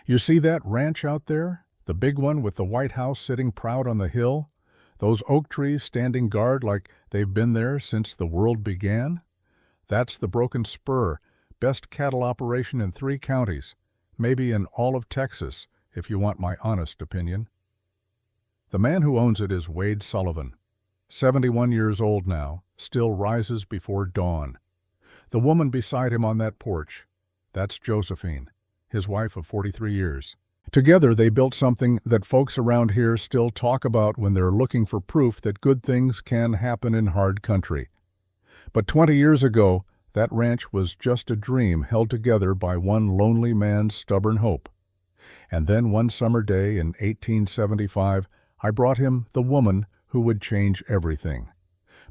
You see that ranch out there? The big one with the White House sitting proud on the hill? Those oak trees standing guard like they've been there since the world began? That's the Broken Spur, best cattle operation in 3 counties, maybe in all of Texas, if you want my honest opinion. The man who owns it is Wade Sullivan. 71 years old now, still rises before dawn. The woman beside him on that porch, that's Josephine, his wife of 43 years. Together they built something that folks around here still talk about when they're looking for proof that good things can happen in hard country. But 20 years ago, that ranch was just a dream held together by one lonely man's stubborn hope. And then one summer day in 1875, I brought him the woman who would change everything.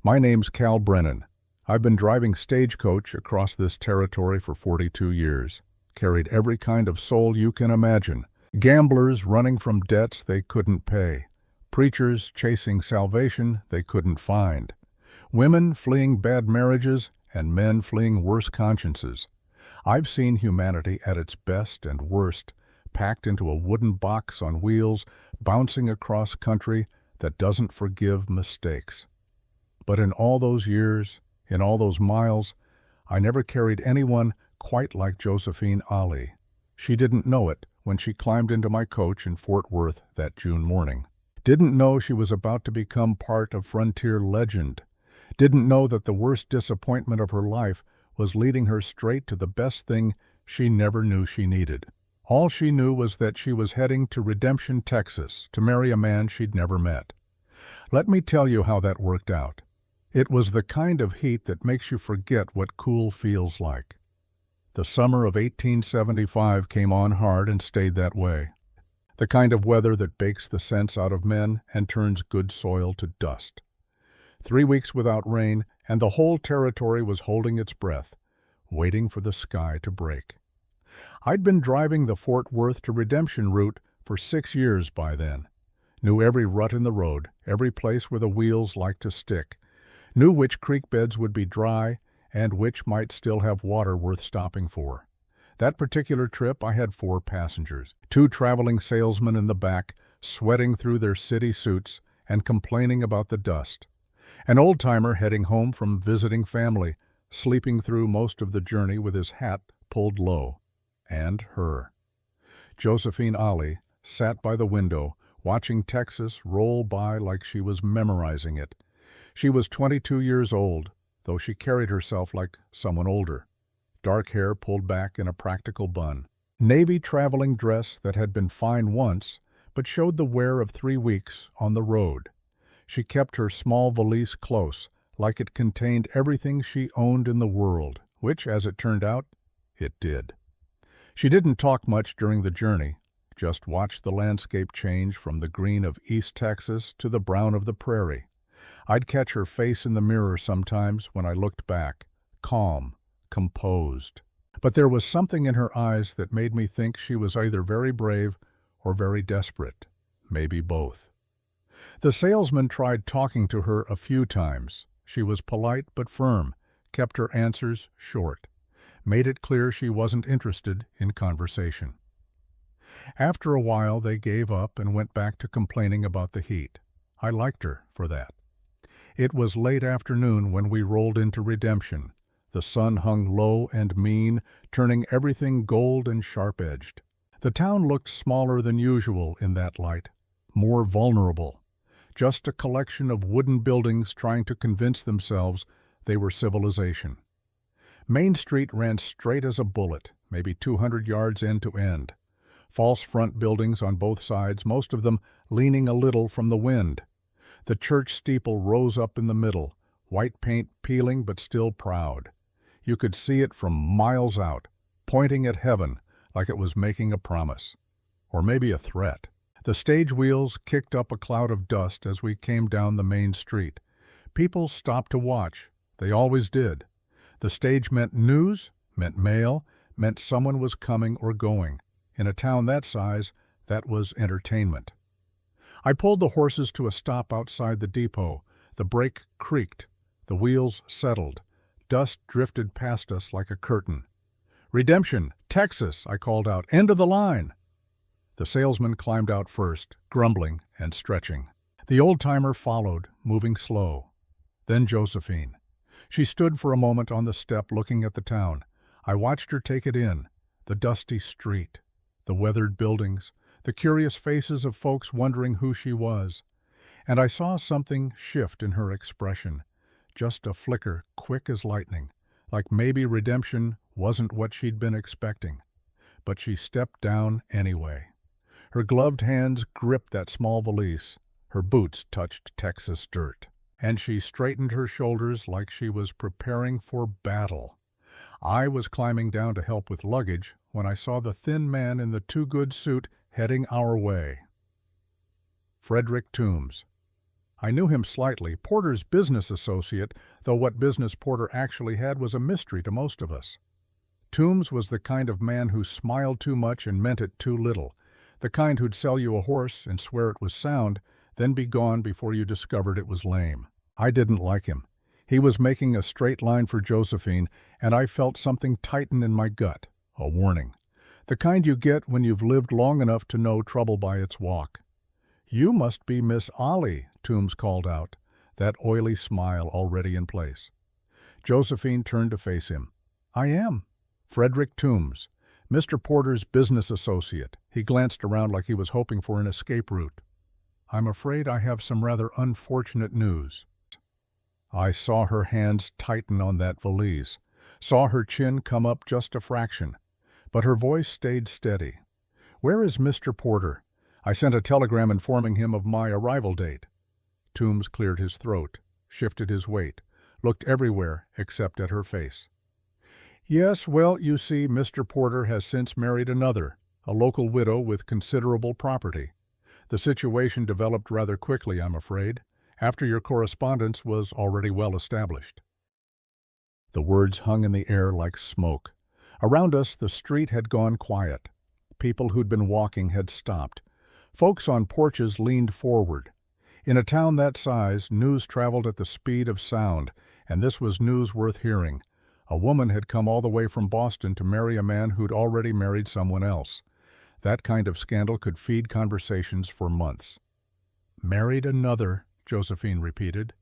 My name's Cal Brennan. I've been driving stagecoach across this territory for 42 years. Carried every kind of soul you can imagine. Gamblers running from debts they couldn't pay. Preachers chasing salvation they couldn't find. Women fleeing bad marriages and men fleeing worse consciences. I've seen humanity at its best and worst, packed into a wooden box on wheels, bouncing across country that doesn't forgive mistakes. But in all those years, in all those miles, I never carried anyone quite like Josephine Ali. She didn't know it when she climbed into my coach in Fort Worth that June morning. Didn't know she was about to become part of frontier legend. Didn't know that the worst disappointment of her life was leading her straight to the best thing she never knew she needed. All she knew was that she was heading to Redemption, Texas, to marry a man she'd never met. Let me tell you how that worked out. It was the kind of heat that makes you forget what cool feels like. The summer of 1875 came on hard and stayed that way. The kind of weather that bakes the sense out of men and turns good soil to dust. 3 weeks without rain, and the whole territory was holding its breath, waiting for the sky to break. I'd been driving the Fort Worth to Redemption route for 6 years by then. Knew every rut in the road, every place where the wheels liked to stick. Knew which creek beds would be dry and which might still have water worth stopping for. That particular trip I had 4 passengers, 2 traveling salesmen in the back, sweating through their city suits and complaining about the dust. An old-timer heading home from visiting family, sleeping through most of the journey with his hat pulled low. And her. Josephine Ali sat by the window, watching Texas roll by like she was memorizing it. She was 22 years old, though she carried herself like someone older. Dark hair pulled back in a practical bun. Navy traveling dress that had been fine once, but showed the wear of 3 weeks on the road. She kept her small valise close, like it contained everything she owned in the world, which, as it turned out, it did. She didn't talk much during the journey, just watched the landscape change from the green of East Texas to the brown of the prairie. I'd catch her face in the mirror sometimes when I looked back, calm, composed. But there was something in her eyes that made me think she was either very brave or very desperate, maybe both. The salesman tried talking to her a few times. She was polite but firm, kept her answers short. Made it clear she wasn't interested in conversation. After a while, they gave up and went back to complaining about the heat. I liked her for that. It was late afternoon when we rolled into Redemption. The sun hung low and mean, turning everything gold and sharp-edged. The town looked smaller than usual in that light, more vulnerable. Just a collection of wooden buildings trying to convince themselves they were civilization. Main Street ran straight as a bullet, maybe 200 yards end to end. False front buildings on both sides, most of them leaning a little from the wind. The church steeple rose up in the middle, white paint peeling but still proud. You could see it from miles out, pointing at heaven like it was making a promise. Or maybe a threat. The stage wheels kicked up a cloud of dust as we came down the main street. People stopped to watch. They always did. The stage meant news, meant mail, meant someone was coming or going. In a town that size, that was entertainment. I pulled the horses to a stop outside the depot. The brake creaked. The wheels settled. Dust drifted past us like a curtain. "Redemption, Texas," I called out. "End of the line." The salesman climbed out first, grumbling and stretching. The old-timer followed, moving slow. Then Josephine. She stood for a moment on the step looking at the town. I watched her take it in, the dusty street, the weathered buildings, the curious faces of folks wondering who she was. And I saw something shift in her expression, just a flicker, quick as lightning, like maybe redemption wasn't what she'd been expecting. But she stepped down anyway. Her gloved hands gripped that small valise. Her boots touched Texas dirt. And she straightened her shoulders like she was preparing for battle. I was climbing down to help with luggage when I saw the thin man in the too-good suit heading our way. Frederick Toombs. I knew him slightly, Porter's business associate, though what business Porter actually had was a mystery to most of us. Toombs was the kind of man who smiled too much and meant it too little, the kind who'd sell you a horse and swear it was sound, then be gone before you discovered it was lame. I didn't like him. He was making a straight line for Josephine, and I felt something tighten in my gut, a warning. The kind you get when you've lived long enough to know trouble by its walk. "You must be Miss Ollie," Toombs called out, that oily smile already in place. Josephine turned to face him. "I am. Frederick Toombs, Mr. Porter's business associate." He glanced around like he was hoping for an escape route. "I'm afraid I have some rather unfortunate news." I saw her hands tighten on that valise, saw her chin come up just a fraction, but her voice stayed steady. "Where is Mr. Porter? I sent a telegram informing him of my arrival date." Toombs cleared his throat, shifted his weight, looked everywhere except at her face. "Yes, well, you see, Mr. Porter has since married another, a local widow with considerable property. The situation developed rather quickly, I'm afraid, after your correspondence was already well established." The words hung in the air like smoke. Around us, the street had gone quiet. People who'd been walking had stopped. Folks on porches leaned forward. In a town that size, news traveled at the speed of sound, and this was news worth hearing. A woman had come all the way from Boston to marry a man who'd already married someone else. That kind of scandal could feed conversations for months. "Married another," Josephine repeated.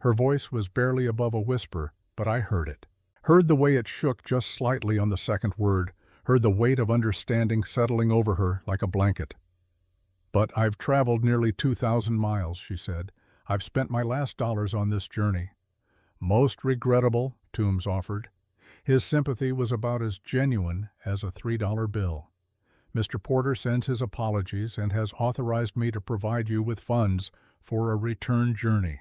Her voice was barely above a whisper, but I heard it. Heard the way it shook just slightly on the second word, heard the weight of understanding settling over her like a blanket. "But I've traveled nearly 2,000 miles, she said. "I've spent my last dollars on this journey." "Most regrettable," Toombs offered. His sympathy was about as genuine as a $3 bill. "Mr. Porter sends his apologies and has authorized me to provide you with funds for a return journey."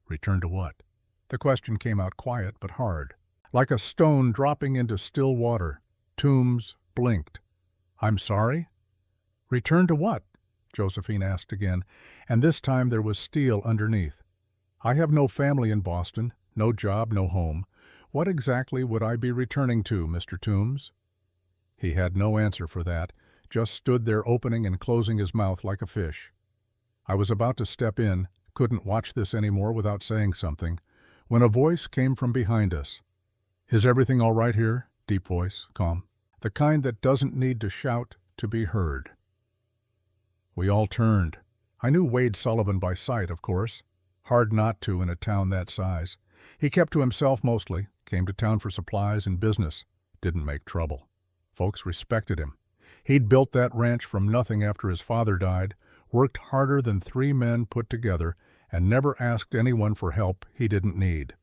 "Return to what?" The question came out quiet but hard, like a stone dropping into still water. Toombs blinked. "I'm sorry?" "Return to what?" Josephine asked again, and this time there was steel underneath. "I have no family in Boston, no job, no home. What exactly would I be returning to, Mr. Toombs?" He had no answer for that, just stood there opening and closing his mouth like a fish. I was about to step in, couldn't watch this anymore without saying something, when a voice came from behind us. "Is everything all right here?" Deep voice, calm. The kind that doesn't need to shout to be heard. We all turned. I knew Wade Sullivan by sight, of course. Hard not to in a town that size. He kept to himself mostly, came to town for supplies and business, didn't make trouble. Folks respected him. He'd built that ranch from nothing after his father died, worked harder than 3 men put together, and never asked anyone for help he didn't need.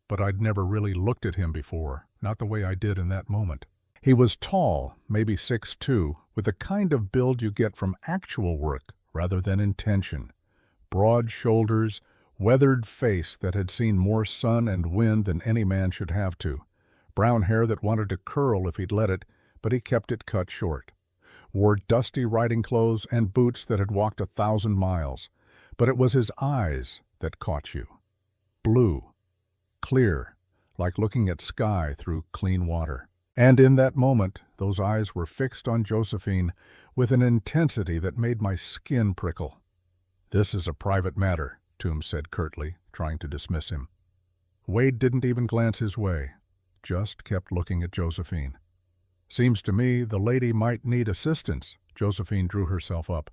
But I'd never really looked at him before, not the way I did in that moment. He was tall, maybe 6'2", with the kind of build you get from actual work rather than intention. Broad shoulders, weathered face that had seen more sun and wind than any man should have to. Brown hair that wanted to curl if he'd let it, but he kept it cut short. Wore dusty riding clothes and boots that had walked 1,000 miles. But it was his eyes that caught you. Blue. Clear, like looking at sky through clean water. And in that moment, those eyes were fixed on Josephine with an intensity that made my skin prickle. "This is a private matter," Toombs said curtly, trying to dismiss him. Wade didn't even glance his way, just kept looking at Josephine. "Seems to me the lady might need assistance," Josephine drew herself up.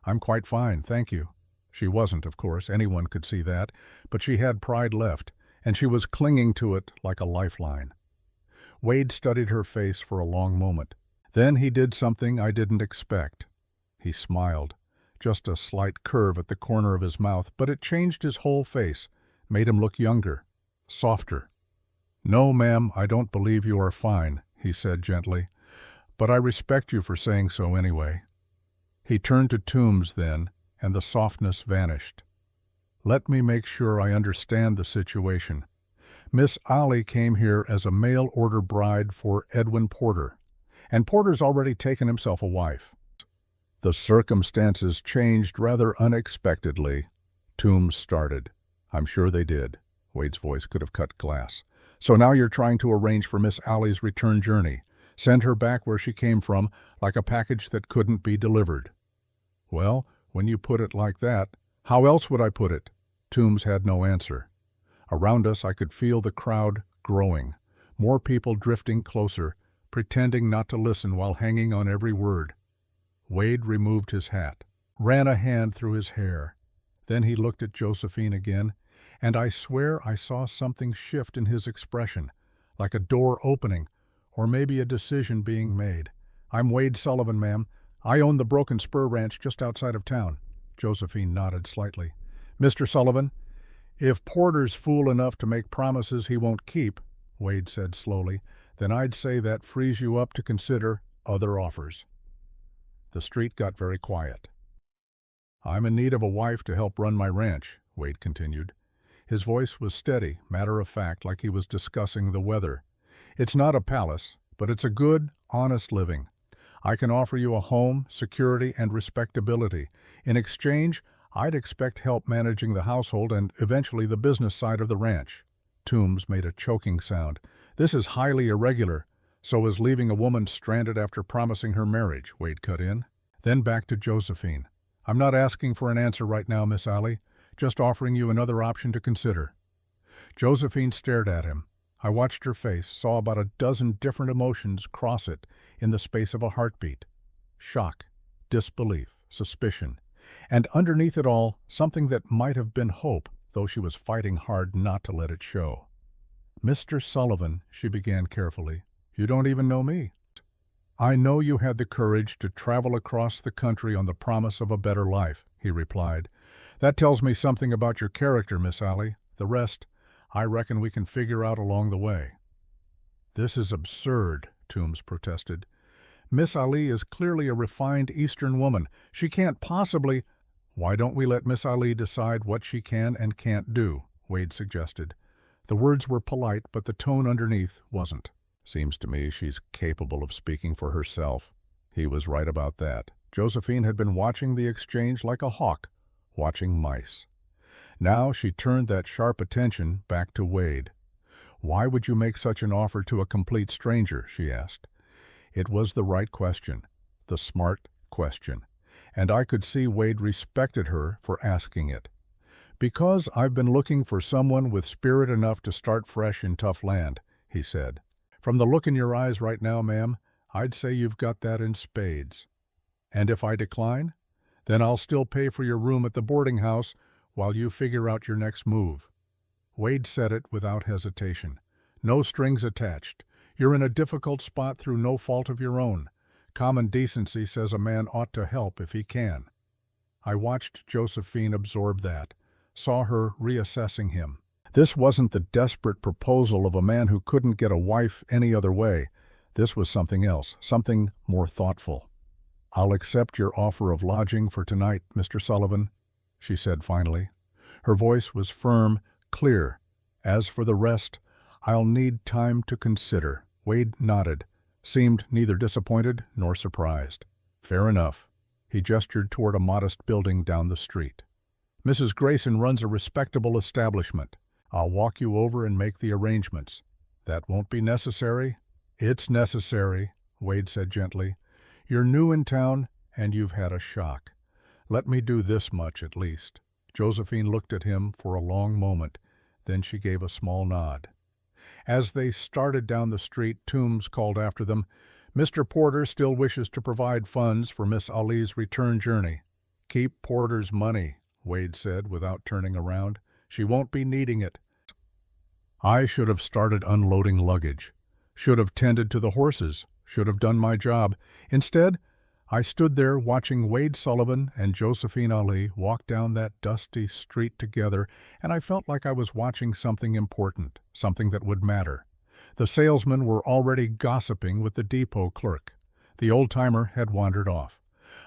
I'm quite fine, thank you. She wasn't, of course, anyone could see that, but she had pride left, and she was clinging to it like a lifeline. Wade studied her face for a long moment. Then he did something I didn't expect. He smiled, just a slight curve at the corner of his mouth, but it changed his whole face, made him look younger, softer. No, ma'am, I don't believe you are fine, he said gently, but I respect you for saying so anyway. He turned to Toombs then, and the softness vanished. Let me make sure I understand the situation. Miss Ollie came here as a mail-order bride for Edwin Porter, and Porter's already taken himself a wife. The circumstances changed rather unexpectedly. Toombs started. I'm sure they did. Wade's voice could have cut glass. So now you're trying to arrange for Miss Allie's return journey. Send her back where she came from, like a package that couldn't be delivered. Well, when you put it like that, how else would I put it? Toombs had no answer. Around us I could feel the crowd growing, more people drifting closer, pretending not to listen while hanging on every word. Wade removed his hat, ran a hand through his hair. Then he looked at Josephine again, and I swear I saw something shift in his expression, like a door opening, or maybe a decision being made. I'm Wade Sullivan, ma'am. I own the Broken Spur Ranch just outside of town. Josephine nodded slightly. Mr. Sullivan, if Porter's fool enough to make promises he won't keep, Wade said slowly, then I'd say that frees you up to consider other offers. The street got very quiet. I'm in need of a wife to help run my ranch, Wade continued. His voice was steady, matter-of-fact, like he was discussing the weather. It's not a palace, but it's a good, honest living. I can offer you a home, security, and respectability. In exchange, I'd expect help managing the household and eventually the business side of the ranch. Toombs made a choking sound. This is highly irregular. So is leaving a woman stranded after promising her marriage, Wade cut in. Then back to Josephine. I'm not asking for an answer right now, Miss Allie. Just offering you another option to consider. Josephine stared at him. I watched her face, saw about a dozen different emotions cross it in the space of a heartbeat. Shock, disbelief, suspicion, and underneath it all, something that might have been hope, though she was fighting hard not to let it show. Mr. Sullivan, she began carefully, you don't even know me. I know you had the courage to travel across the country on the promise of a better life, he replied. That tells me something about your character, Miss Allie. The rest, I reckon we can figure out along the way. This is absurd, Toombs protested. Miss Allie is clearly a refined Eastern woman. She can't possibly— Why don't we let Miss Allie decide what she can and can't do, Wade suggested. The words were polite, but the tone underneath wasn't. Seems to me she's capable of speaking for herself. He was right about that. Josephine had been watching the exchange like a hawk, watching mice. Now she turned that sharp attention back to Wade. Why would you make such an offer to a complete stranger, she asked. It was the right question, the smart question, and I could see Wade respected her for asking it. Because I've been looking for someone with spirit enough to start fresh in tough land, he said. From the look in your eyes right now, ma'am, I'd say you've got that in spades. And if I decline, then I'll still pay for your room at the boarding house while you figure out your next move. Wade said it without hesitation. No strings attached. You're in a difficult spot through no fault of your own. Common decency says a man ought to help if he can. I watched Josephine absorb that, saw her reassessing him. This wasn't the desperate proposal of a man who couldn't get a wife any other way. This was something else, something more thoughtful. I'll accept your offer of lodging for tonight, Mr. Sullivan, she said finally. Her voice was firm, clear. As for the rest, I'll need time to consider. Wade nodded, seemed neither disappointed nor surprised. Fair enough. He gestured toward a modest building down the street. Mrs. Grayson runs a respectable establishment. I'll walk you over and make the arrangements. That won't be necessary? It's necessary, Wade said gently. You're new in town, and you've had a shock. Let me do this much at least. Josephine looked at him for a long moment. Then she gave a small nod. As they started down the street, Toombs called after them, Mr. Porter still wishes to provide funds for Miss Ali's return journey. Keep Porter's money, Wade said without turning around. She won't be needing it. I should have started unloading luggage, should have tended to the horses, should have done my job. Instead, I stood there watching Wade Sullivan and Josephine Ali walk down that dusty street together, and I felt like I was watching something important, something that would matter. The salesmen were already gossiping with the depot clerk. The old-timer had wandered off.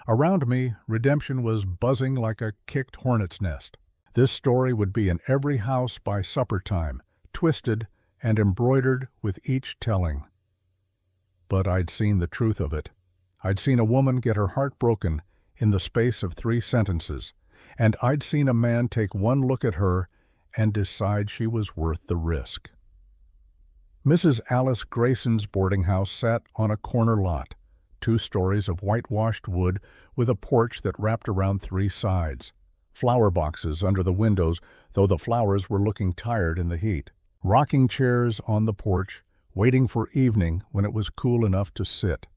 Around me, redemption was buzzing like a kicked hornet's nest. This story would be in every house by supper time, twisted and embroidered with each telling. But I'd seen the truth of it. I'd seen a woman get her heart broken in the space of 3 sentences, and I'd seen a man take one look at her and decide she was worth the risk. Mrs. Alice Grayson's boarding house sat on a corner lot, 2 stories of whitewashed wood with a porch that wrapped around 3 sides. Flower boxes under the windows, though the flowers were looking tired in the heat. Rocking chairs on the porch, waiting for evening when it was cool enough to sit.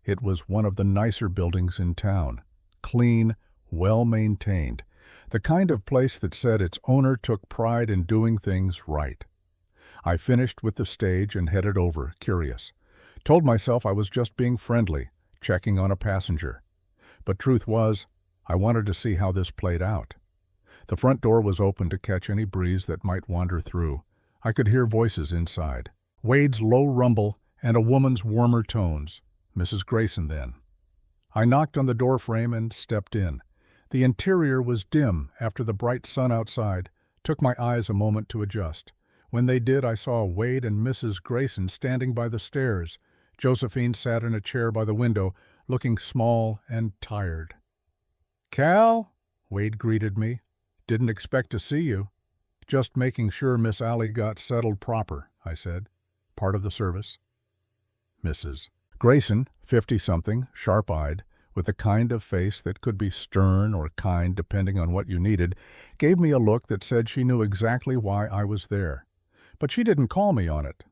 It was one of the nicer buildings in town. Clean, well-maintained. The kind of place that said its owner took pride in doing things right. I finished with the stage and headed over, curious. Told myself I was just being friendly, checking on a passenger. But truth was, I wanted to see how this played out. The front door was open to catch any breeze that might wander through. I could hear voices inside. Wade's low rumble and a woman's warmer tones. Mrs. Grayson, then. I knocked on the door frame and stepped in. The interior was dim after the bright sun outside. Took my eyes a moment to adjust. When they did, I saw Wade and Mrs. Grayson standing by the stairs. Josephine sat in a chair by the window, looking small and tired. "Cal?" Wade greeted me. "Didn't expect to see you." "Just making sure Miss Ali got settled proper," I said. "Part of the service." Mrs. Grayson, 50-something, sharp-eyed, with the kind of face that could be stern or kind depending on what you needed, gave me a look that said she knew exactly why I was there. But she didn't call me on it.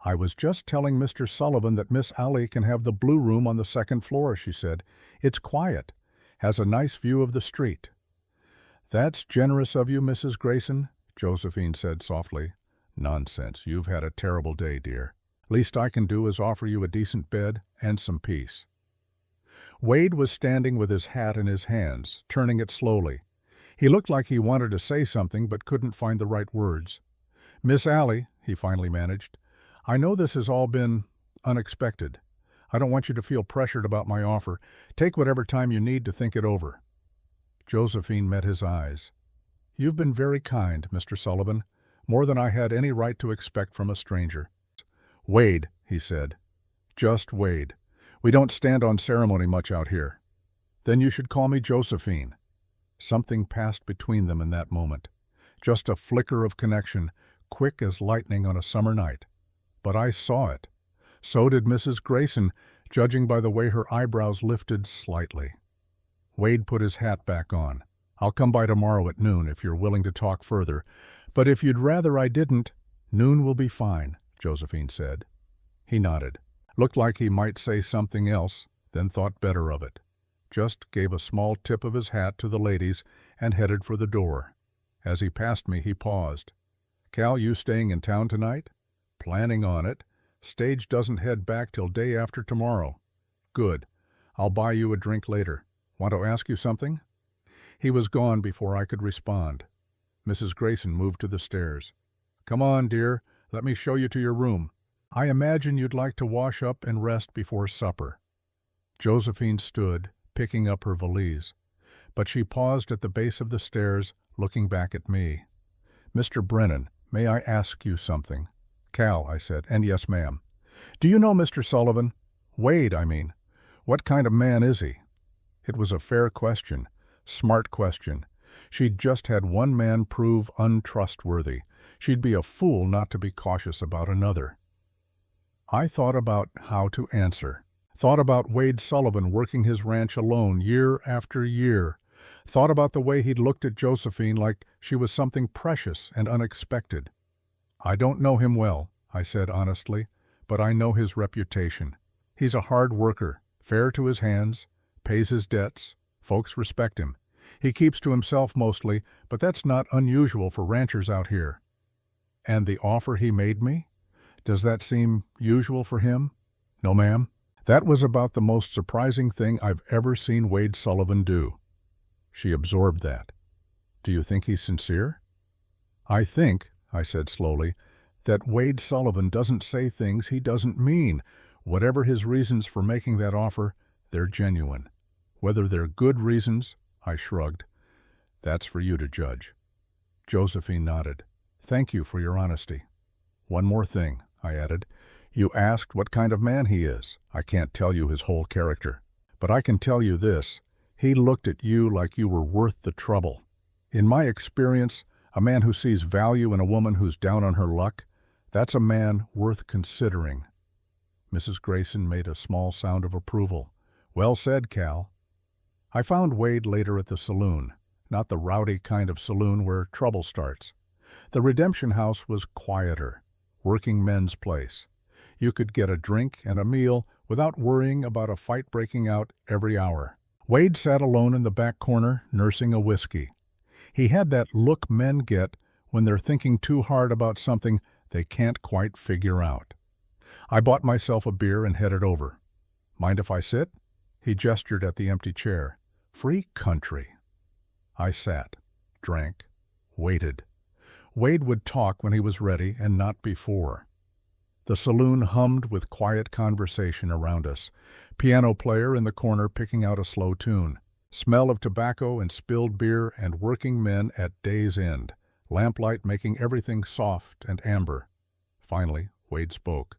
"I was just telling Mr. Sullivan that Miss Ali can have the blue room on the 2nd floor," she said. "It's quiet, has a nice view of the street." "That's generous of you, Mrs. Grayson," Josephine said softly. "Nonsense, you've had a terrible day, dear. Least I can do is offer you a decent bed and some peace." Wade was standing with his hat in his hands, turning it slowly. He looked like he wanted to say something but couldn't find the right words. "Miss Ali," he finally managed, "I know this has all been unexpected. I don't want you to feel pressured about my offer. Take whatever time you need to think it over." Josephine met his eyes. "You've been very kind, Mr. Sullivan, more than I had any right to expect from a stranger." "Wade," he said. "Just Wade. We don't stand on ceremony much out here." "Then you should call me Josephine." Something passed between them in that moment. Just a flicker of connection, quick as lightning on a summer night. But I saw it. So did Mrs. Grayson, judging by the way her eyebrows lifted slightly. Wade put his hat back on. "I'll come by tomorrow at noon if you're willing to talk further. But if you'd rather I didn't, noon will be fine," Josephine said. He nodded. Looked like he might say something else, then thought better of it. Just gave a small tip of his hat to the ladies and headed for the door. As he passed me, he paused. "Cal, you staying in town tonight?" "Planning on it. Stage doesn't head back till day after tomorrow." "Good. I'll buy you a drink later. Want to ask you something?" He was gone before I could respond. Mrs. Grayson moved to the stairs. "Come on, dear. Let me show you to your room. I imagine you'd like to wash up and rest before supper." Josephine stood, picking up her valise. But she paused at the base of the stairs, looking back at me. "Mr. Brennan, may I ask you something?" "Cal," I said, "and yes, ma'am." "Do you know Mr. Sullivan? Wade, I mean. What kind of man is he?" It was a fair question, smart question. She'd just had one man prove untrustworthy. She'd be a fool not to be cautious about another. I thought about how to answer. Thought about Wade Sullivan working his ranch alone year after year. Thought about the way he'd looked at Josephine like she was something precious and unexpected. "I don't know him well," I said honestly, "but I know his reputation. He's a hard worker, fair to his hands, pays his debts. Folks respect him. He keeps to himself mostly, but that's not unusual for ranchers out here. And the offer he made me? Does that seem usual for him? No, ma'am. That was about the most surprising thing I've ever seen Wade Sullivan do. She absorbed that. Do you think he's sincere? I think, I said slowly, that Wade Sullivan doesn't say things he doesn't mean. Whatever his reasons for making that offer, they're genuine. Whether they're good reasons, I shrugged. That's for you to judge. Josephine nodded. Thank you for your honesty. One more thing, I added. You asked what kind of man he is. I can't tell you his whole character. But I can tell you this. He looked at you like you were worth the trouble. In my experience, a man who sees value in a woman who's down on her luck, that's a man worth considering. Mrs. Grayson made a small sound of approval. Well said, Cal. I found Wade later at the saloon, not the rowdy kind of saloon where trouble starts. The Redemption House was quieter, working men's place. You could get a drink and a meal without worrying about a fight breaking out every hour. Wade sat alone in the back corner, nursing a whiskey. He had that look men get when they're thinking too hard about something they can't quite figure out. I bought myself a beer and headed over. Mind if I sit? He gestured at the empty chair. Free country. I sat, drank, waited. Wade would talk when he was ready and not before. The saloon hummed with quiet conversation around us. Piano player in the corner picking out a slow tune. Smell of tobacco and spilled beer and working men at day's end. Lamplight making everything soft and amber. Finally, Wade spoke.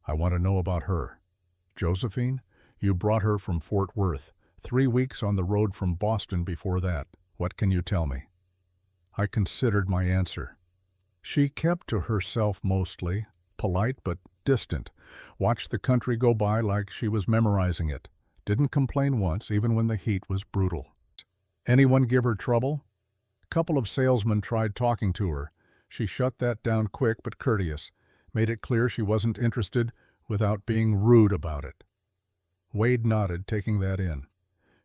I want to know about her. Josephine, you brought her from Fort Worth. 3 weeks on the road from Boston before that. What can you tell me? I considered my answer. She kept to herself mostly, polite but distant. Watched the country go by like she was memorizing it. Didn't complain once, even when the heat was brutal. Anyone give her trouble? A couple of salesmen tried talking to her. She shut that down quick but courteous. Made it clear she wasn't interested without being rude about it. Wade nodded, taking that in.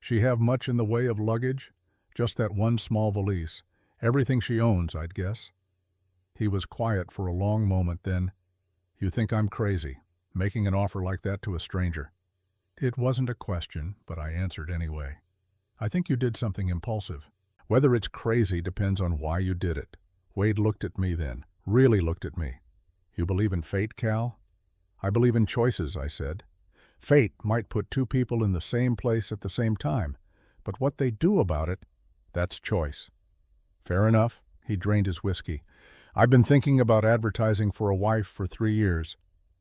She have much in the way of luggage? Just that one small valise. Everything she owns, I'd guess. He was quiet for a long moment, then, You think I'm crazy, making an offer like that to a stranger? It wasn't a question, but I answered anyway. I think you did something impulsive. Whether it's crazy depends on why you did it. Wade looked at me then, really looked at me. You believe in fate, Cal? I believe in choices, I said. Fate might put two people in the same place at the same time, but what they do about it, that's choice. Fair enough. He drained his whiskey. I've been thinking about advertising for a wife for 3 years.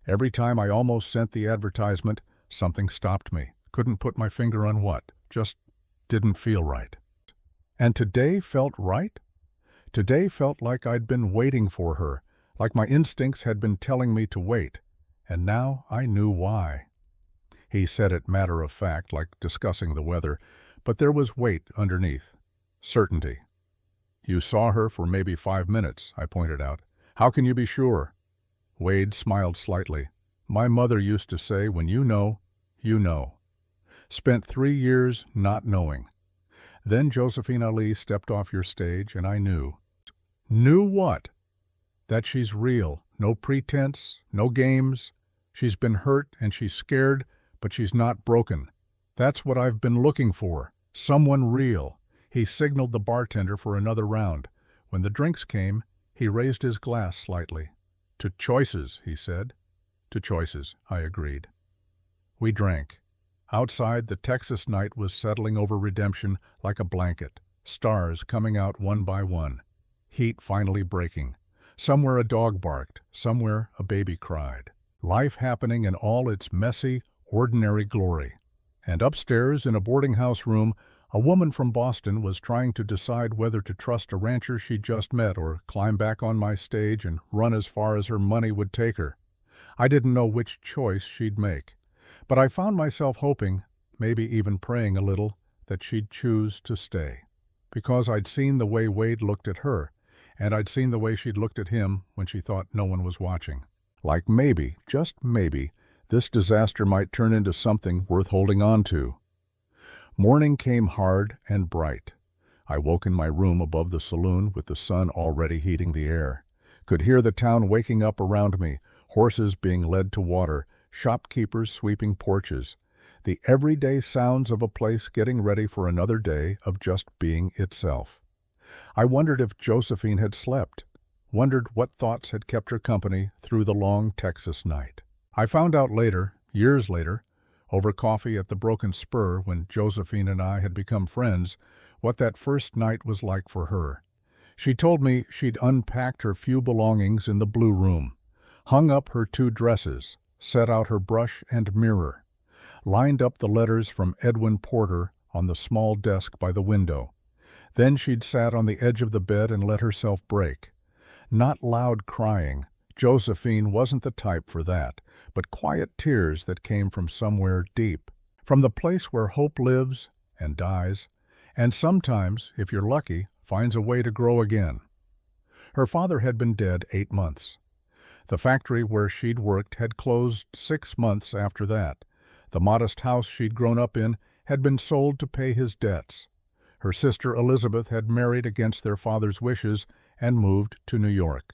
Every time I almost sent the advertisement, something stopped me. Couldn't put my finger on what. Just didn't feel right. And today felt right? Today felt like I'd been waiting for her, like my instincts had been telling me to wait, and now I knew why. He said it matter of fact, like discussing the weather, but there was weight underneath. Certainty. You saw her for maybe 5 minutes, I pointed out. How can you be sure? Wade smiled slightly. My mother used to say, when you know, you know. Spent 3 years not knowing. Then Josephine Ali stepped off your stage, and I knew. Knew what? That she's real. No pretense, no games. She's been hurt and she's scared, but she's not broken. That's what I've been looking for. Someone real. He signaled the bartender for another round. When the drinks came, he raised his glass slightly. To choices, he said. To choices, I agreed. We drank. Outside, the Texas night was settling over Redemption like a blanket, stars coming out one by one, heat finally breaking. Somewhere a dog barked, somewhere a baby cried. Life happening in all its messy, ordinary glory. And upstairs in a boarding house room, a woman from Boston was trying to decide whether to trust a rancher she'd just met or climb back on my stage and run as far as her money would take her. I didn't know which choice she'd make. But I found myself hoping, maybe even praying a little, that she'd choose to stay. Because I'd seen the way Wade looked at her, and I'd seen the way she'd looked at him when she thought no one was watching. Like maybe, just maybe, This disaster might turn into something worth holding on to. Morning came hard and bright. I woke in my room above the saloon with the sun already heating the air. Could hear the town waking up around me, horses being led to water, shopkeepers sweeping porches, the everyday sounds of a place getting ready for another day of just being itself. I wondered if Josephine had slept, wondered what thoughts had kept her company through the long Texas night. I found out later, years later, over coffee at the Broken Spur when Josephine and I had become friends, what that first night was like for her. She told me she'd unpacked her few belongings in the blue room, hung up her 2 dresses, set out her brush and mirror, lined up the letters from Edwin Porter on the small desk by the window. Then she'd sat on the edge of the bed and let herself break. Not loud crying. Josephine wasn't the type for that, but quiet tears that came from somewhere deep, from the place where hope lives and dies, and sometimes, if you're lucky, finds a way to grow again. Her father had been dead 8 months. The factory where she'd worked had closed 6 months after that. The modest house she'd grown up in had been sold to pay his debts. Her sister Elizabeth had married against their father's wishes and moved to New York.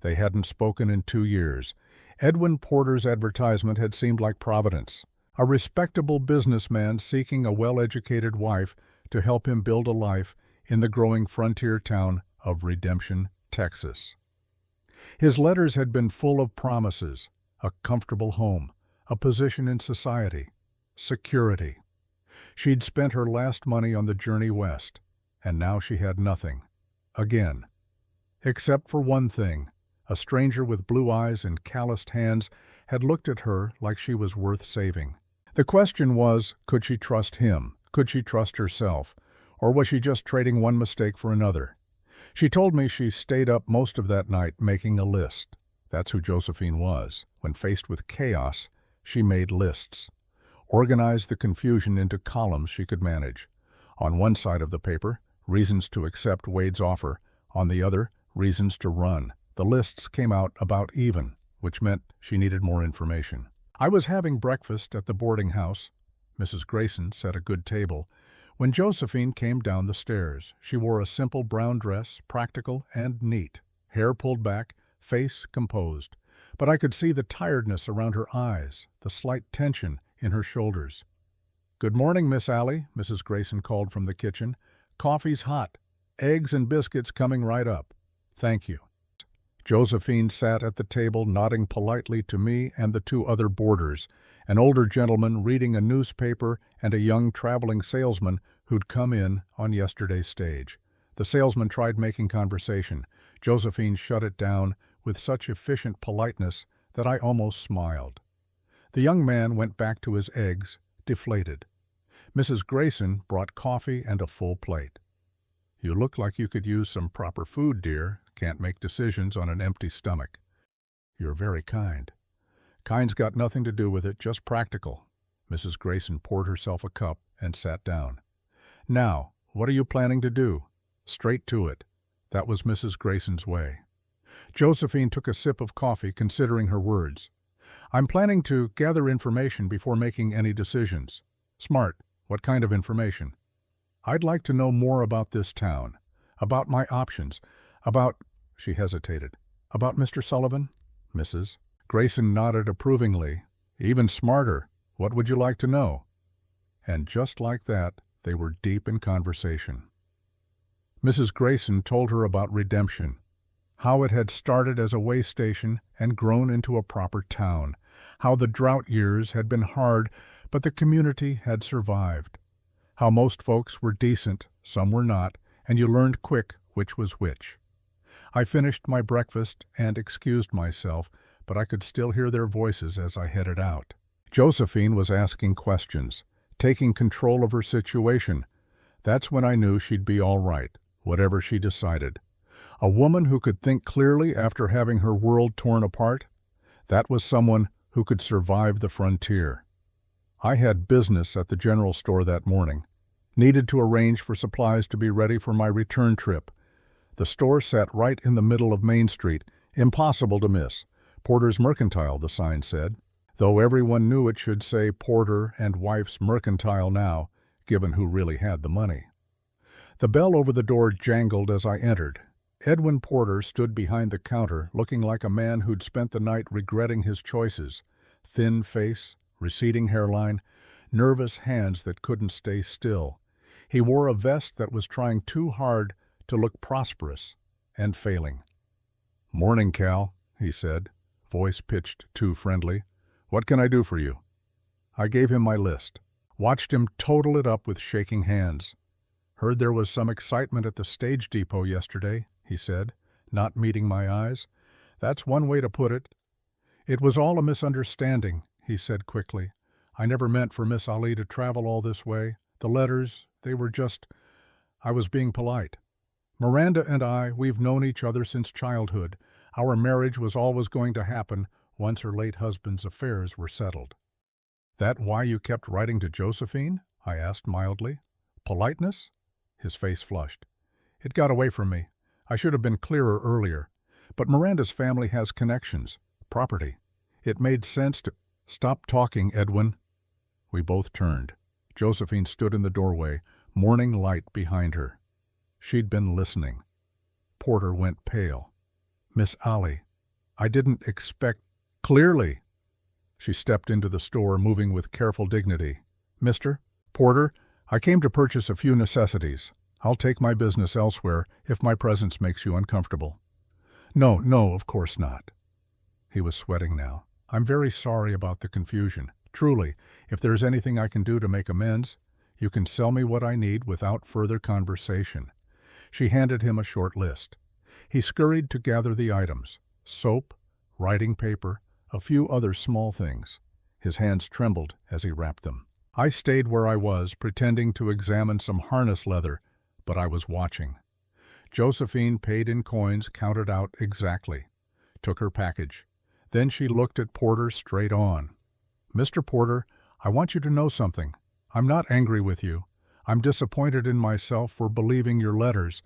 They hadn't spoken in 2 years. Edwin Porter's advertisement had seemed like Providence, a respectable businessman seeking a well-educated wife to help him build a life in the growing frontier town of Redemption, Texas. His letters had been full of promises, a comfortable home, a position in society, security. She'd spent her last money on the journey west, and now she had nothing. Again. Except for one thing. A stranger with blue eyes and calloused hands had looked at her like she was worth saving. The question was, could she trust him? Could she trust herself? Or was she just trading one mistake for another? She told me she stayed up most of that night making a list. That's who Josephine was. When faced with chaos, she made lists. Organized the confusion into columns she could manage. On one side of the paper, reasons to accept Wade's offer. On the other, reasons to run. The lists came out about even, which meant she needed more information. I was having breakfast at the boarding house. Mrs. Grayson set a good table. When Josephine came down the stairs, she wore a simple brown dress, practical and neat, hair pulled back, face composed. But I could see the tiredness around her eyes, the slight tension in her shoulders. "Good morning, Miss Allie," Mrs. Grayson called from the kitchen. "Coffee's hot. Eggs and biscuits coming right up." "Thank you." Josephine sat at the table nodding politely to me and the 2 other boarders, an older gentleman reading a newspaper and a young traveling salesman who'd come in on yesterday's stage. The salesman tried making conversation. Josephine shut it down with such efficient politeness that I almost smiled. The young man went back to his eggs, deflated. Mrs. Grayson brought coffee and a full plate. "You look like you could use some proper food, dear. Can't make decisions on an empty stomach." "You're very kind." "Kind's got nothing to do with it, just practical." Mrs. Grayson poured herself a cup and sat down. "Now, what are you planning to do?" Straight to it. That was Mrs. Grayson's way. Josephine took a sip of coffee, considering her words. "I'm planning to gather information before making any decisions." "Smart. What kind of information?" "I'd like to know more about this town, about my options, about—" she hesitated. "About Mr. Sullivan?" Mrs. Grayson nodded approvingly. "Even smarter. What would you like to know?" And just like that, they were deep in conversation. Mrs. Grayson told her about Redemption, how it had started as a way station and grown into a proper town, how the drought years had been hard, but the community had survived, how most folks were decent, some were not, and you learned quick which was which. I finished my breakfast and excused myself, but I could still hear their voices as I headed out. Josephine was asking questions, taking control of her situation. That's when I knew she'd be all right, whatever she decided. A woman who could think clearly after having her world torn apart? That was someone who could survive the frontier. I had business at the general store that morning. Needed to arrange for supplies to be ready for my return trip. The store sat right in the middle of Main Street, impossible to miss. Porter's Mercantile, the sign said. though everyone knew it should say Porter and Wife's Mercantile now, given who really had the money. The bell over the door jangled as I entered. Edwin Porter stood behind the counter, looking like a man who'd spent the night regretting his choices. Thin face, receding hairline, nervous hands that couldn't stay still. He wore a vest that was trying too hard to look prosperous, and failing. "Morning, Cal," he said, voice pitched too friendly. "What can I do for you?" I gave him my list. Watched him total it up with shaking hands. "Heard there was some excitement at the stage depot yesterday," he said, not meeting my eyes. "That's one way to put it." "It was all a misunderstanding," he said quickly. "I never meant for Miss Ali to travel all this way. The letters, they were just... I was being polite. Miranda and we've known each other since childhood. Our marriage was always going to happen once her late husband's affairs were settled." "That why you kept writing to Josephine?" I asked mildly. "Politeness?" His face flushed. "It got away from me. I should have been clearer earlier. But Miranda's family has connections, property. It made sense to—" "Stop talking, Edwin." We both turned. Josephine stood in the doorway, morning light behind her. She'd been listening. Porter went pale. "Miss Ali, I didn't expect—" "Clearly." She stepped into the store, moving with careful dignity. "Mr. Porter, I came to purchase a few necessities. I'll take my business elsewhere if my presence makes you uncomfortable." "No, of course not." He was sweating now. "I'm very sorry about the confusion. Truly, if there's anything I can do to make amends, you can sell me what I need without further conversation." She handed him a short list. He scurried to gather the items: soap, writing paper, a few other small things. His hands trembled as he wrapped them. I stayed where I was, pretending to examine some harness leather, but I was watching. Josephine paid in coins, counted out exactly. Took her package. Then she looked at Porter straight on. "Mr. Porter, I want you to know something. I'm not angry with you. I'm disappointed in myself for believing your letters,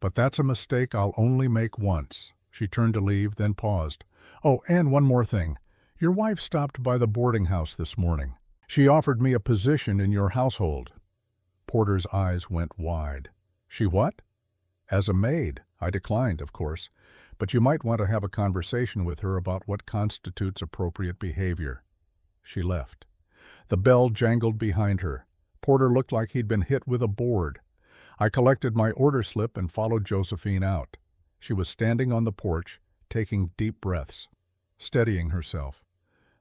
but that's a mistake I'll only make once." She turned to leave, then paused. "Oh, and one more thing. Your wife stopped by the boarding house this morning. She offered me a position in your household." Porter's eyes went wide. "She what?" "As a maid." I declined, of course, but you might want to have a conversation with her about what constitutes appropriate behavior. She left. The bell jangled behind her. Porter looked like he'd been hit with a board. I collected my order slip and followed Josephine out. She was standing on the porch, taking deep breaths, steadying herself.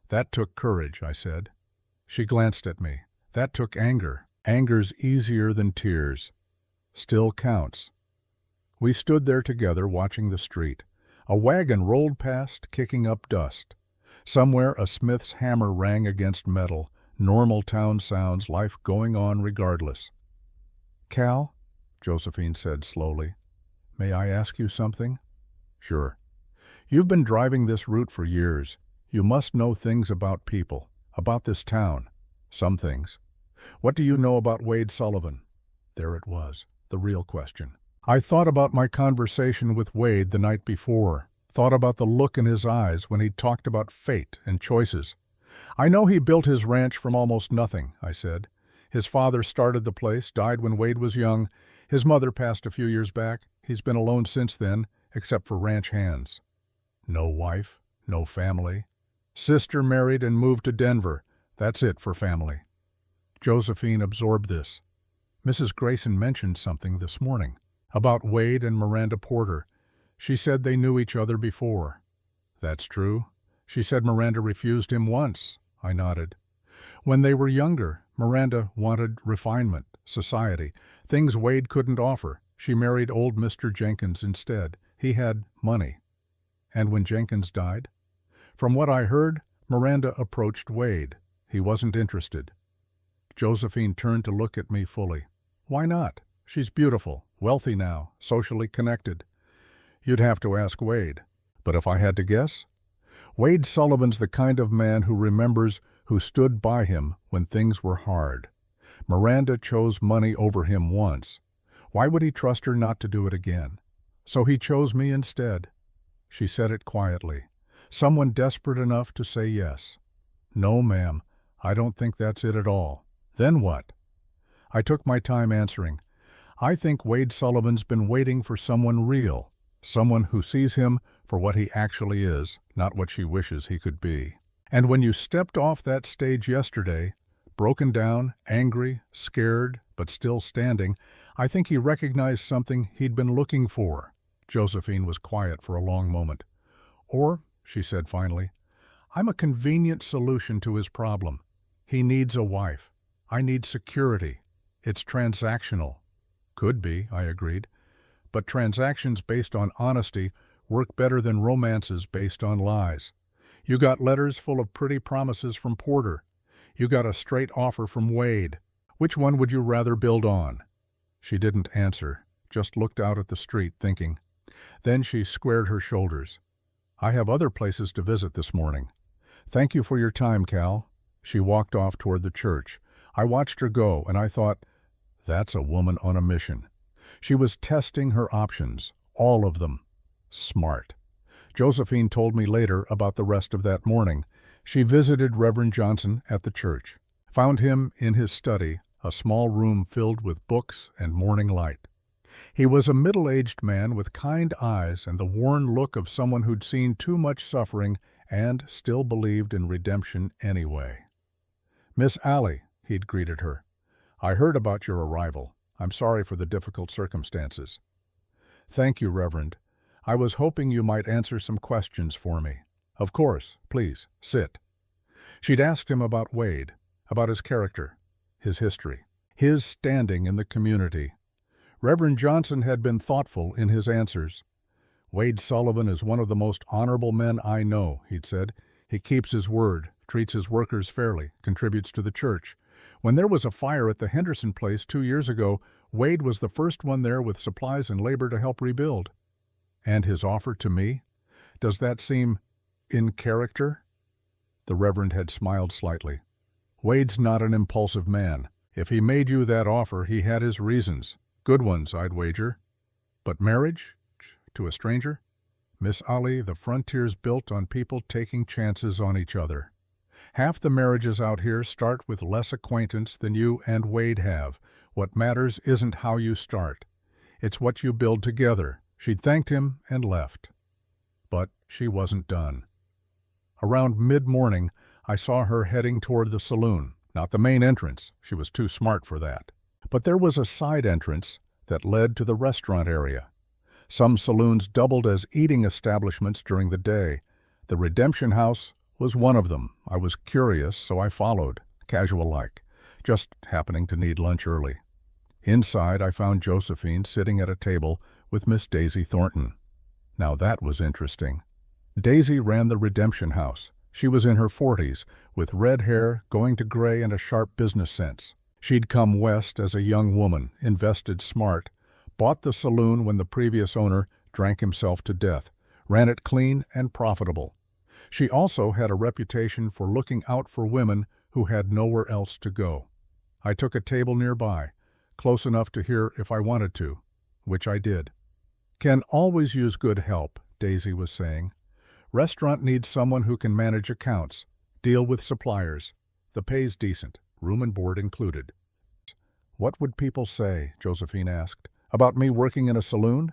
"That took courage," I said. She glanced at me. "That took anger. Anger's easier than tears. Still counts." We stood there together, watching the street. A wagon rolled past, kicking up dust. Somewhere a smith's hammer rang against metal. Normal town sounds, life going on regardless. "Cal," Josephine said slowly, "may I ask you something?" "Sure." "You've been driving this route for years. You must know things about people, about this town. Some things. What do you know about Wade Sullivan?" There it was, the real question. I thought about my conversation with Wade the night before, thought about the look in his eyes when he talked about fate and choices. "I know he built his ranch from almost nothing," I said. "His father started the place, died when Wade was young. His mother passed a few years back. He's been alone since then, except for ranch hands. No wife, no family. Sister married and moved to Denver. That's it for family." Josephine absorbed this. "Mrs. Grayson mentioned something this morning about Wade and Miranda Porter. She said they knew each other before." "That's true. She said Miranda refused him once." I nodded. "When they were younger, Miranda wanted refinement, society, things Wade couldn't offer. She married old Mr. Jenkins instead. He had money." "And when Jenkins died?" "From what I heard, Miranda approached Wade. He wasn't interested." Josephine turned to look at me fully. "Why not? She's beautiful, wealthy now, socially connected." "You'd have to ask Wade. But if I had to guess? Wade Sullivan's the kind of man who remembers who stood by him when things were hard. Miranda chose money over him once. Why would he trust her not to do it again? So he chose me instead." She said it quietly. Someone desperate enough to say yes. No, ma'am, I don't think that's it at all. Then what? I took my time answering. I think Wade Sullivan's been waiting for someone real, someone who sees him for what he actually is, not what she wishes he could be. And when you stepped off that stage yesterday, broken down, angry, scared, but still standing, I think he recognized something he'd been looking for. Josephine was quiet for a long moment. Or, she said finally, I'm a convenient solution to his problem. He needs a wife. I need security. It's transactional. Could be, I agreed. But transactions based on honesty work better than romances based on lies. You got letters full of pretty promises from Porter. You got a straight offer from Wade. Which one would you rather build on? She didn't answer, just looked out at the street, thinking. Then she squared her shoulders. I have other places to visit this morning. Thank you for your time, Cal. She walked off toward the church. I watched her go, and I thought, that's a woman on a mission. She was testing her options, all of them. Smart. Josephine told me later about the rest of that morning. She visited Reverend Johnson at the church, found him in his study, a small room filled with books and morning light. He was a middle-aged man with kind eyes and the worn look of someone who'd seen too much suffering and still believed in redemption anyway. Miss Allie, he'd greeted her. I heard about your arrival. I'm sorry for the difficult circumstances. Thank you, Reverend. I was hoping you might answer some questions for me. Of course, please, sit. She'd asked him about Wade, about his character, his history, his standing in the community. Reverend Johnson had been thoughtful in his answers. Wade Sullivan is one of the most honorable men I know, he'd said. He keeps his word, treats his workers fairly, contributes to the church. When there was a fire at the Henderson place 2 years ago, Wade was the first one there with supplies and labor to help rebuild. And his offer to me? Does that seem in character? The Reverend had smiled slightly. Wade's not an impulsive man. If he made you that offer, he had his reasons. Good ones, I'd wager. But marriage? To a stranger? Miss Allie, the frontier's built on people taking chances on each other. Half the marriages out here start with less acquaintance than you and Wade have. What matters isn't how you start. It's what you build together. She'd thanked him and left. But she wasn't done. Around mid-morning, I saw her heading toward the saloon. Not the main entrance. She was too smart for that. But there was a side entrance that led to the restaurant area. Some saloons doubled as eating establishments during the day. The Redemption House was one of them. I was curious, so I followed, casual-like, just happening to need lunch early. Inside, I found Josephine sitting at a table with Miss Daisy Thornton. Now that was interesting. Daisy ran the Redemption House. She was in her 40s, with red hair going to gray and a sharp business sense. She'd come west as a young woman, invested smart, bought the saloon when the previous owner drank himself to death, ran it clean and profitable. She also had a reputation for looking out for women who had nowhere else to go. I took a table nearby, close enough to hear if I wanted to, which I did. Can always use good help, Daisy was saying. Restaurant needs someone who can manage accounts, deal with suppliers. The pay's decent, room and board included. What would people say, Josephine asked, about me working in a saloon?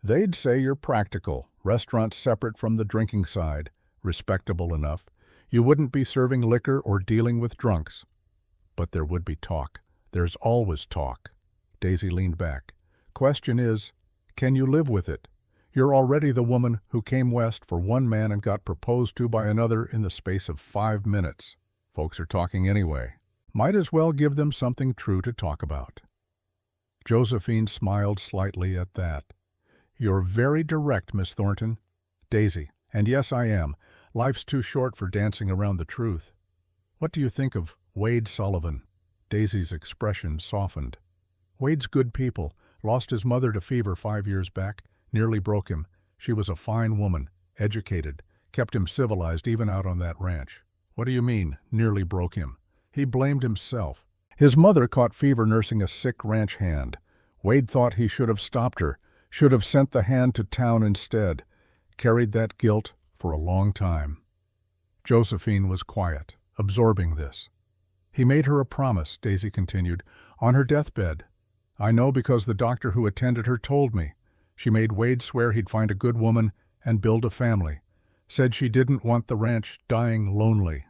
They'd say you're practical, restaurants separate from the drinking side, respectable enough. You wouldn't be serving liquor or dealing with drunks. But there would be talk. There's always talk. Daisy leaned back. Question is, can you live with it? You're already the woman who came west for one man and got proposed to by another in the space of 5 minutes. Folks are talking anyway. Might as well give them something true to talk about. Josephine smiled slightly at that. You're very direct, Miss Thornton. Daisy, and yes, I am. Life's too short for dancing around the truth. What do you think of Wade Sullivan? Daisy's expression softened. Wade's good people. Lost his mother to fever 5 years back. Nearly broke him. She was a fine woman, educated, kept him civilized even out on that ranch. What do you mean, nearly broke him? He blamed himself. His mother caught fever nursing a sick ranch hand. Wade thought he should have stopped her, should have sent the hand to town instead. Carried that guilt for a long time. Josephine was quiet, absorbing this. He made her a promise, Daisy continued, on her deathbed. I know because the doctor who attended her told me. She made Wade swear he'd find a good woman and build a family. Said she didn't want the ranch dying lonely.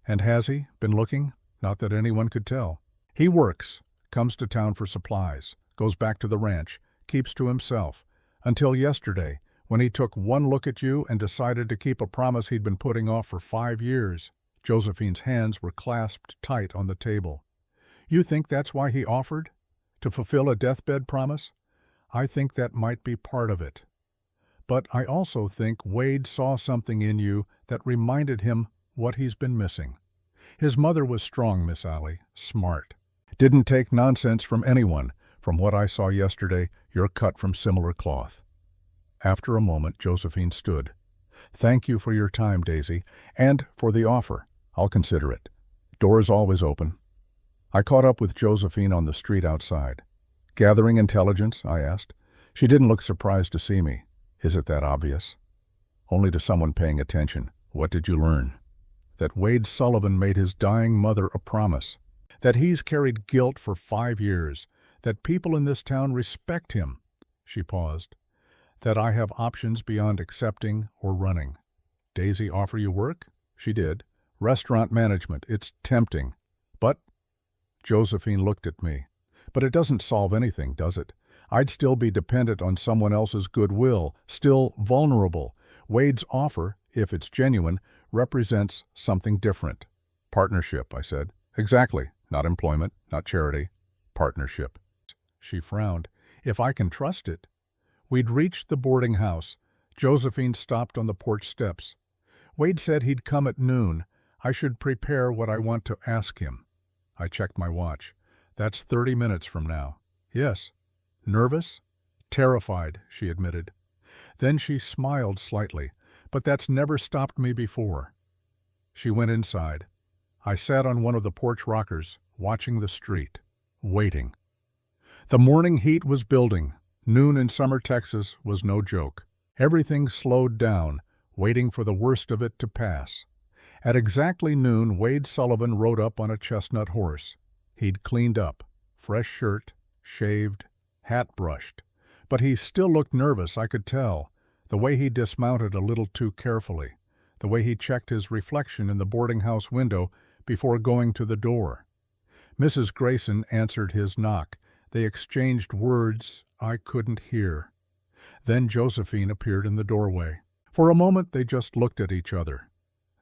And has he been looking? Not that anyone could tell. He works, comes to town for supplies, goes back to the ranch, keeps to himself. Until yesterday, when he took one look at you and decided to keep a promise he'd been putting off for 5 years. Josephine's hands were clasped tight on the table. You think that's why he offered? To fulfill a deathbed promise? I think that might be part of it. But I also think Wade saw something in you that reminded him what he's been missing. His mother was strong, Miss Allie, smart. Didn't take nonsense from anyone. From what I saw yesterday, you're cut from similar cloth. After a moment, Josephine stood. Thank you for your time, Daisy, and for the offer. I'll consider it. Door's always open. I caught up with Josephine on the street outside. Gathering intelligence? I asked. She didn't look surprised to see me. Is it that obvious? Only to someone paying attention. What did you learn? That Wade Sullivan made his dying mother a promise. That he's carried guilt for 5 years. That people in this town respect him. She paused. That I have options beyond accepting or running. Daisy offer you work? She did. Restaurant management. It's tempting. But, Josephine looked at me. But it doesn't solve anything, does it? I'd still be dependent on someone else's goodwill, still vulnerable. Wade's offer, if it's genuine, represents something different. Partnership, I said. Exactly. Not employment, not charity. Partnership. She frowned. If I can trust it. We'd reached the boarding house. Josephine stopped on the porch steps. Wade said he'd come at noon. I should prepare what I want to ask him. I checked my watch. That's 30 minutes from now. Yes. Nervous? Terrified, she admitted. Then she smiled slightly. But that's never stopped me before. She went inside. I sat on one of the porch rockers, watching the street, waiting. The morning heat was building. Noon in summer Texas was no joke. Everything slowed down, waiting for the worst of it to pass. At exactly noon, Wade Sullivan rode up on a chestnut horse. He'd cleaned up, fresh shirt, shaved, hat brushed. But he still looked nervous, I could tell, the way he dismounted a little too carefully, the way he checked his reflection in the boarding house window before going to the door. Mrs. Grayson answered his knock. They exchanged words I couldn't hear. Then Josephine appeared in the doorway. For a moment they just looked at each other.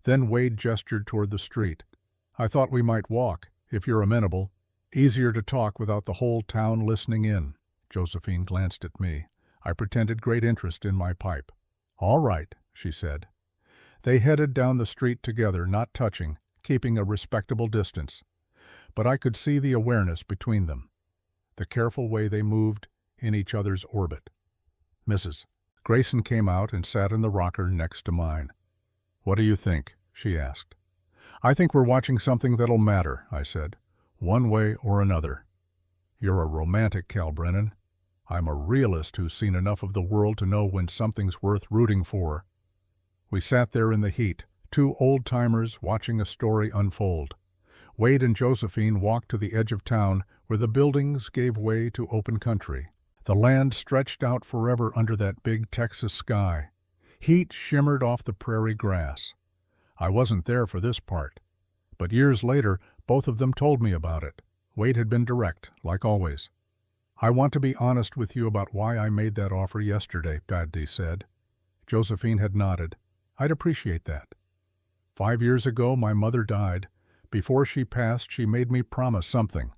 Then Wade gestured toward the street. I thought we might walk, if you're amenable. Easier to talk without the whole town listening in. Josephine glanced at me. I pretended great interest in my pipe. All right, she said. They headed down the street together, not touching, keeping a respectable distance. But I could see the awareness between them, the careful way they moved in each other's orbit. Mrs. Grayson came out and sat in the rocker next to mine. What do you think? She asked. I think we're watching something that'll matter, I said, one way or another. You're a romantic, Cal Brennan. I'm a realist who's seen enough of the world to know when something's worth rooting for. We sat there in the heat, two old-timers watching a story unfold. Wade and Josephine walked to the edge of town where the buildings gave way to open country. The land stretched out forever under that big Texas sky. Heat shimmered off the prairie grass. I wasn't there for this part, but years later, both of them told me about it. Wade had been direct, like always. I want to be honest with you about why I made that offer yesterday, Paddy said. Josephine had nodded. I'd appreciate that. 5 years ago, my mother died. Before she passed, she made me promise something.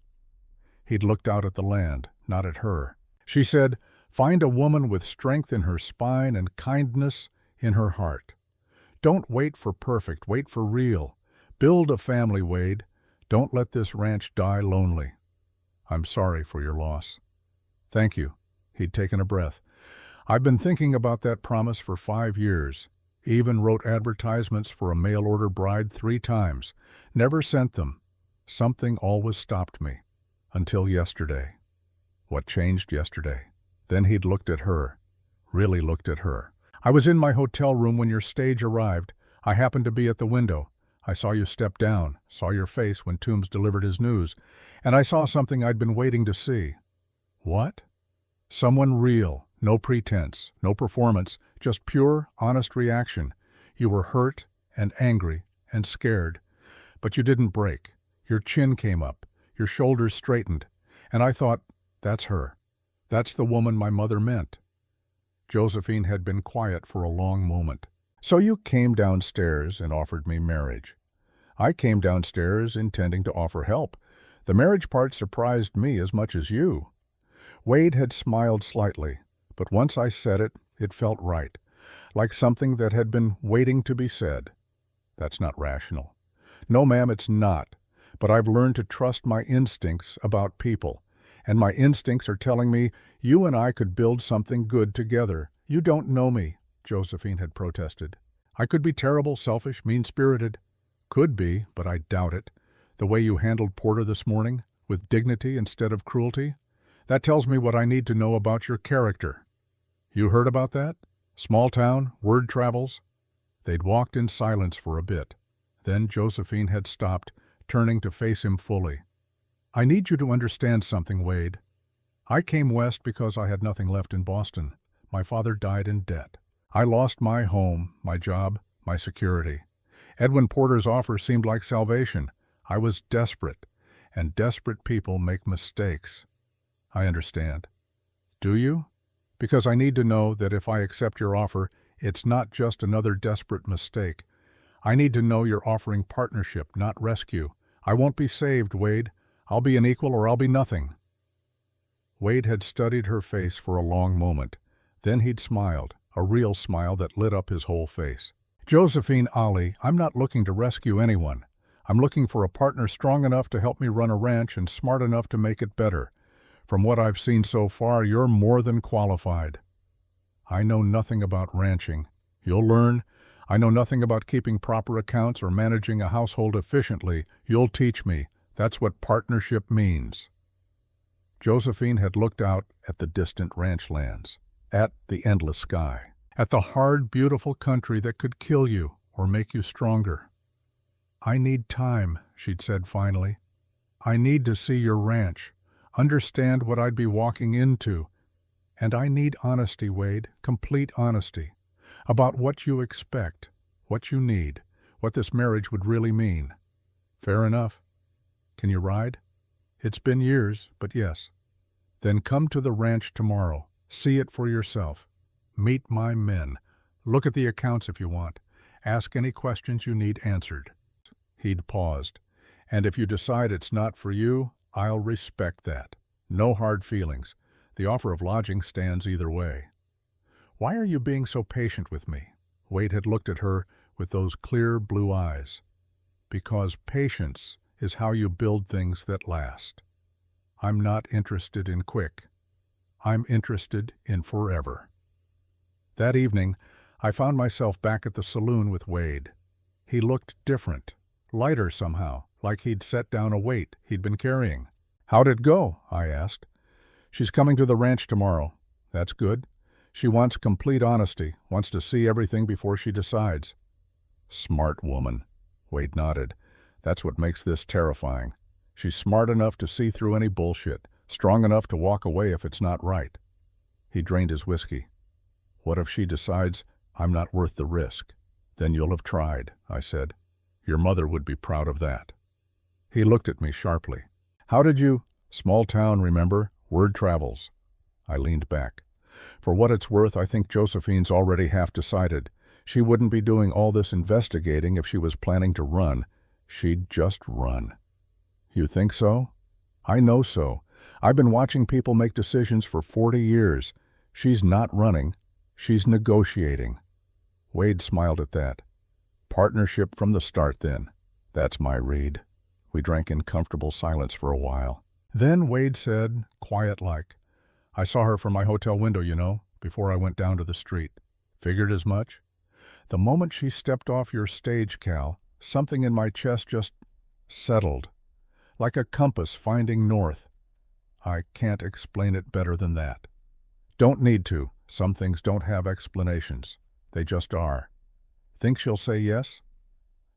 He'd looked out at the land, not at her. She said, find a woman with strength in her spine and kindness in her heart. Don't wait for perfect, wait for real. Build a family, Wade. Don't let this ranch die lonely. I'm sorry for your loss. Thank you. He'd taken a breath. I've been thinking about that promise for 5 years. Even wrote advertisements for a mail-order bride 3 times. Never sent them. Something always stopped me. Until yesterday. What changed yesterday? Then he'd looked at her. Really looked at her. I was in my hotel room when your stage arrived. I happened to be at the window. I saw you step down, saw your face when Toombs delivered his news, and I saw something I'd been waiting to see. What? Someone real, no pretense, no performance, just pure, honest reaction. You were hurt and angry and scared, but you didn't break. Your chin came up, your shoulders straightened, and I thought, that's her. That's the woman my mother meant. Josephine had been quiet for a long moment. So you came downstairs and offered me marriage. I came downstairs intending to offer help. The marriage part surprised me as much as you. Wade had smiled slightly, but once I said it, it felt right, like something that had been waiting to be said. That's not rational. No, ma'am, it's not. But I've learned to trust my instincts about people, and my instincts are telling me you and I could build something good together. You don't know me, Josephine had protested. I could be terrible, selfish, mean-spirited. Could be, but I doubt it. The way you handled Porter this morning, with dignity instead of cruelty, that tells me what I need to know about your character. You heard about that? Small town, word travels. They'd walked in silence for a bit. Then Josephine had stopped, turning to face him fully. I need you to understand something, Wade. I came west because I had nothing left in Boston. My father died in debt. I lost my home, my job, my security. Edwin Porter's offer seemed like salvation. I was desperate, and desperate people make mistakes. I understand. Do you? Because I need to know that if I accept your offer, it's not just another desperate mistake. I need to know you're offering partnership, not rescue. I won't be saved, Wade. I'll be an equal or I'll be nothing. Wade had studied her face for a long moment. Then he'd smiled, a real smile that lit up his whole face. Josephine Ali, I'm not looking to rescue anyone. I'm looking for a partner strong enough to help me run a ranch and smart enough to make it better. From what I've seen so far, you're more than qualified. I know nothing about ranching. You'll learn. I know nothing about keeping proper accounts or managing a household efficiently. You'll teach me. That's what partnership means. Josephine had looked out at the distant ranch lands, at the endless sky, at the hard, beautiful country that could kill you or make you stronger. I need time, she'd said finally. I need to see your ranch, understand what I'd be walking into. And I need honesty, Wade, complete honesty, about what you expect, what you need, what this marriage would really mean. Fair enough. Can you ride? It's been years, but yes. Then come to the ranch tomorrow. See it for yourself. Meet my men. Look at the accounts if you want. Ask any questions you need answered. He'd paused. And if you decide it's not for you, I'll respect that. No hard feelings. The offer of lodging stands either way. Why are you being so patient with me? Wade had looked at her with those clear blue eyes. Because patience is how you build things that last. I'm not interested in quick. I'm interested in forever. That evening, I found myself back at the saloon with Wade. He looked different, lighter somehow, like he'd set down a weight he'd been carrying. How'd it go? I asked. She's coming to the ranch tomorrow. That's good. She wants complete honesty, wants to see everything before she decides. Smart woman. Wade nodded. That's what makes this terrifying. She's smart enough to see through any bullshit, strong enough to walk away if it's not right. He drained his whiskey. What if she decides I'm not worth the risk? Then you'll have tried, I said. Your mother would be proud of that. He looked at me sharply. How did you? Small town, remember? Word travels. I leaned back. For what it's worth, I think Josephine's already half decided. She wouldn't be doing all this investigating if she was planning to run. She'd just run. You think so? I know so. I've been watching people make decisions for 40 years. She's not running. She's negotiating. Wade smiled at that. Partnership from the start, then. That's my read. We drank in comfortable silence for a while. Then Wade said, quiet-like, I saw her from my hotel window, you know, before I went down to the street. Figured as much. The moment she stepped off your stage, Cal, something in my chest just settled. Like a compass finding north. I can't explain it better than that. Don't need to. Some things don't have explanations. They just are. Think she'll say yes?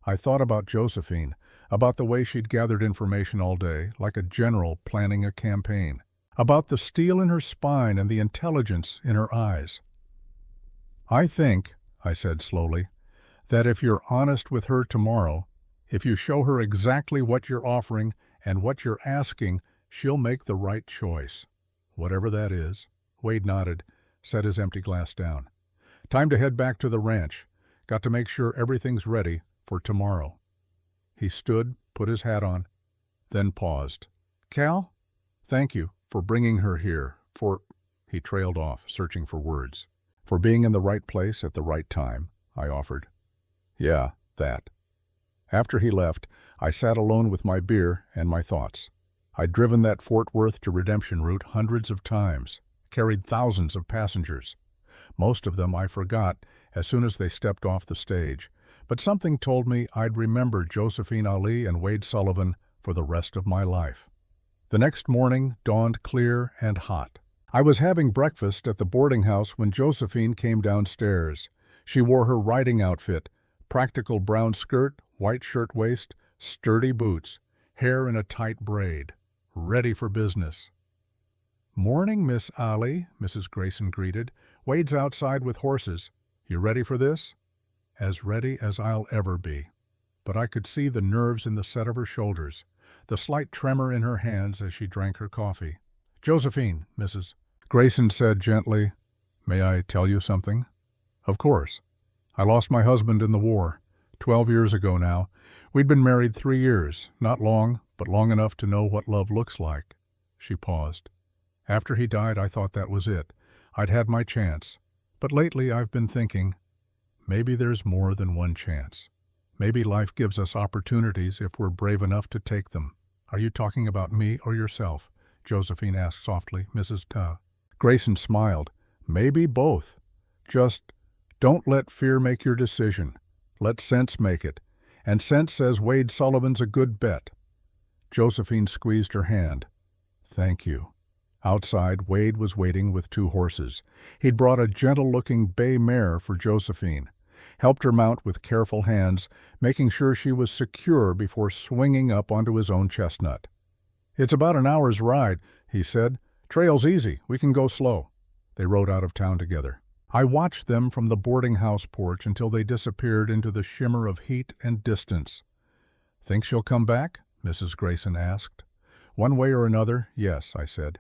I thought about Josephine, about the way she'd gathered information all day, like a general planning a campaign, about the steel in her spine and the intelligence in her eyes. I think, I said slowly, that if you're honest with her tomorrow, if you show her exactly what you're offering and what you're asking, she'll make the right choice. Whatever that is. Wade nodded, set his empty glass down. Time to head back to the ranch. Got to make sure everything's ready for tomorrow. He stood, put his hat on, then paused. Cal, thank you for bringing her here, he trailed off, searching for words. For being in the right place at the right time, I offered. Yeah, that. After he left, I sat alone with my beer and my thoughts. I'd driven that Fort Worth to Redemption route hundreds of times, carried thousands of passengers. Most of them I forgot as soon as they stepped off the stage, but something told me I'd remember Josephine Ali and Wade Sullivan for the rest of my life. The next morning dawned clear and hot. I was having breakfast at the boarding house when Josephine came downstairs. She wore her riding outfit, practical brown skirt, white shirtwaist, sturdy boots, hair in a tight braid, ready for business. Morning, Miss Ali, Mrs. Grayson greeted. Wade's outside with horses. You ready for this? As ready as I'll ever be. But I could see the nerves in the set of her shoulders, the slight tremor in her hands as she drank her coffee. Josephine, Mrs. Grayson said gently, May I tell you something? Of course. I lost my husband in the war, 12 years ago now. We'd been married 3 years, not long, but long enough to know what love looks like. She paused. After he died, I thought that was it. I'd had my chance. But lately I've been thinking, maybe there's more than one chance. Maybe life gives us opportunities if we're brave enough to take them. Are you talking about me or yourself? Josephine asked softly, Mrs. Grayson smiled. Maybe both. Just don't let fear make your decision. Let sense make it. And sense says Wade Sullivan's a good bet. Josephine squeezed her hand. Thank you. Outside, Wade was waiting with 2 horses. He'd brought a gentle-looking bay mare for Josephine, helped her mount with careful hands, making sure she was secure before swinging up onto his own chestnut. It's about an hour's ride, he said. Trail's easy. We can go slow. They rode out of town together. I watched them from the boarding house porch until they disappeared into the shimmer of heat and distance. Think she'll come back? Mrs. Grayson asked. One way or another, yes, I said.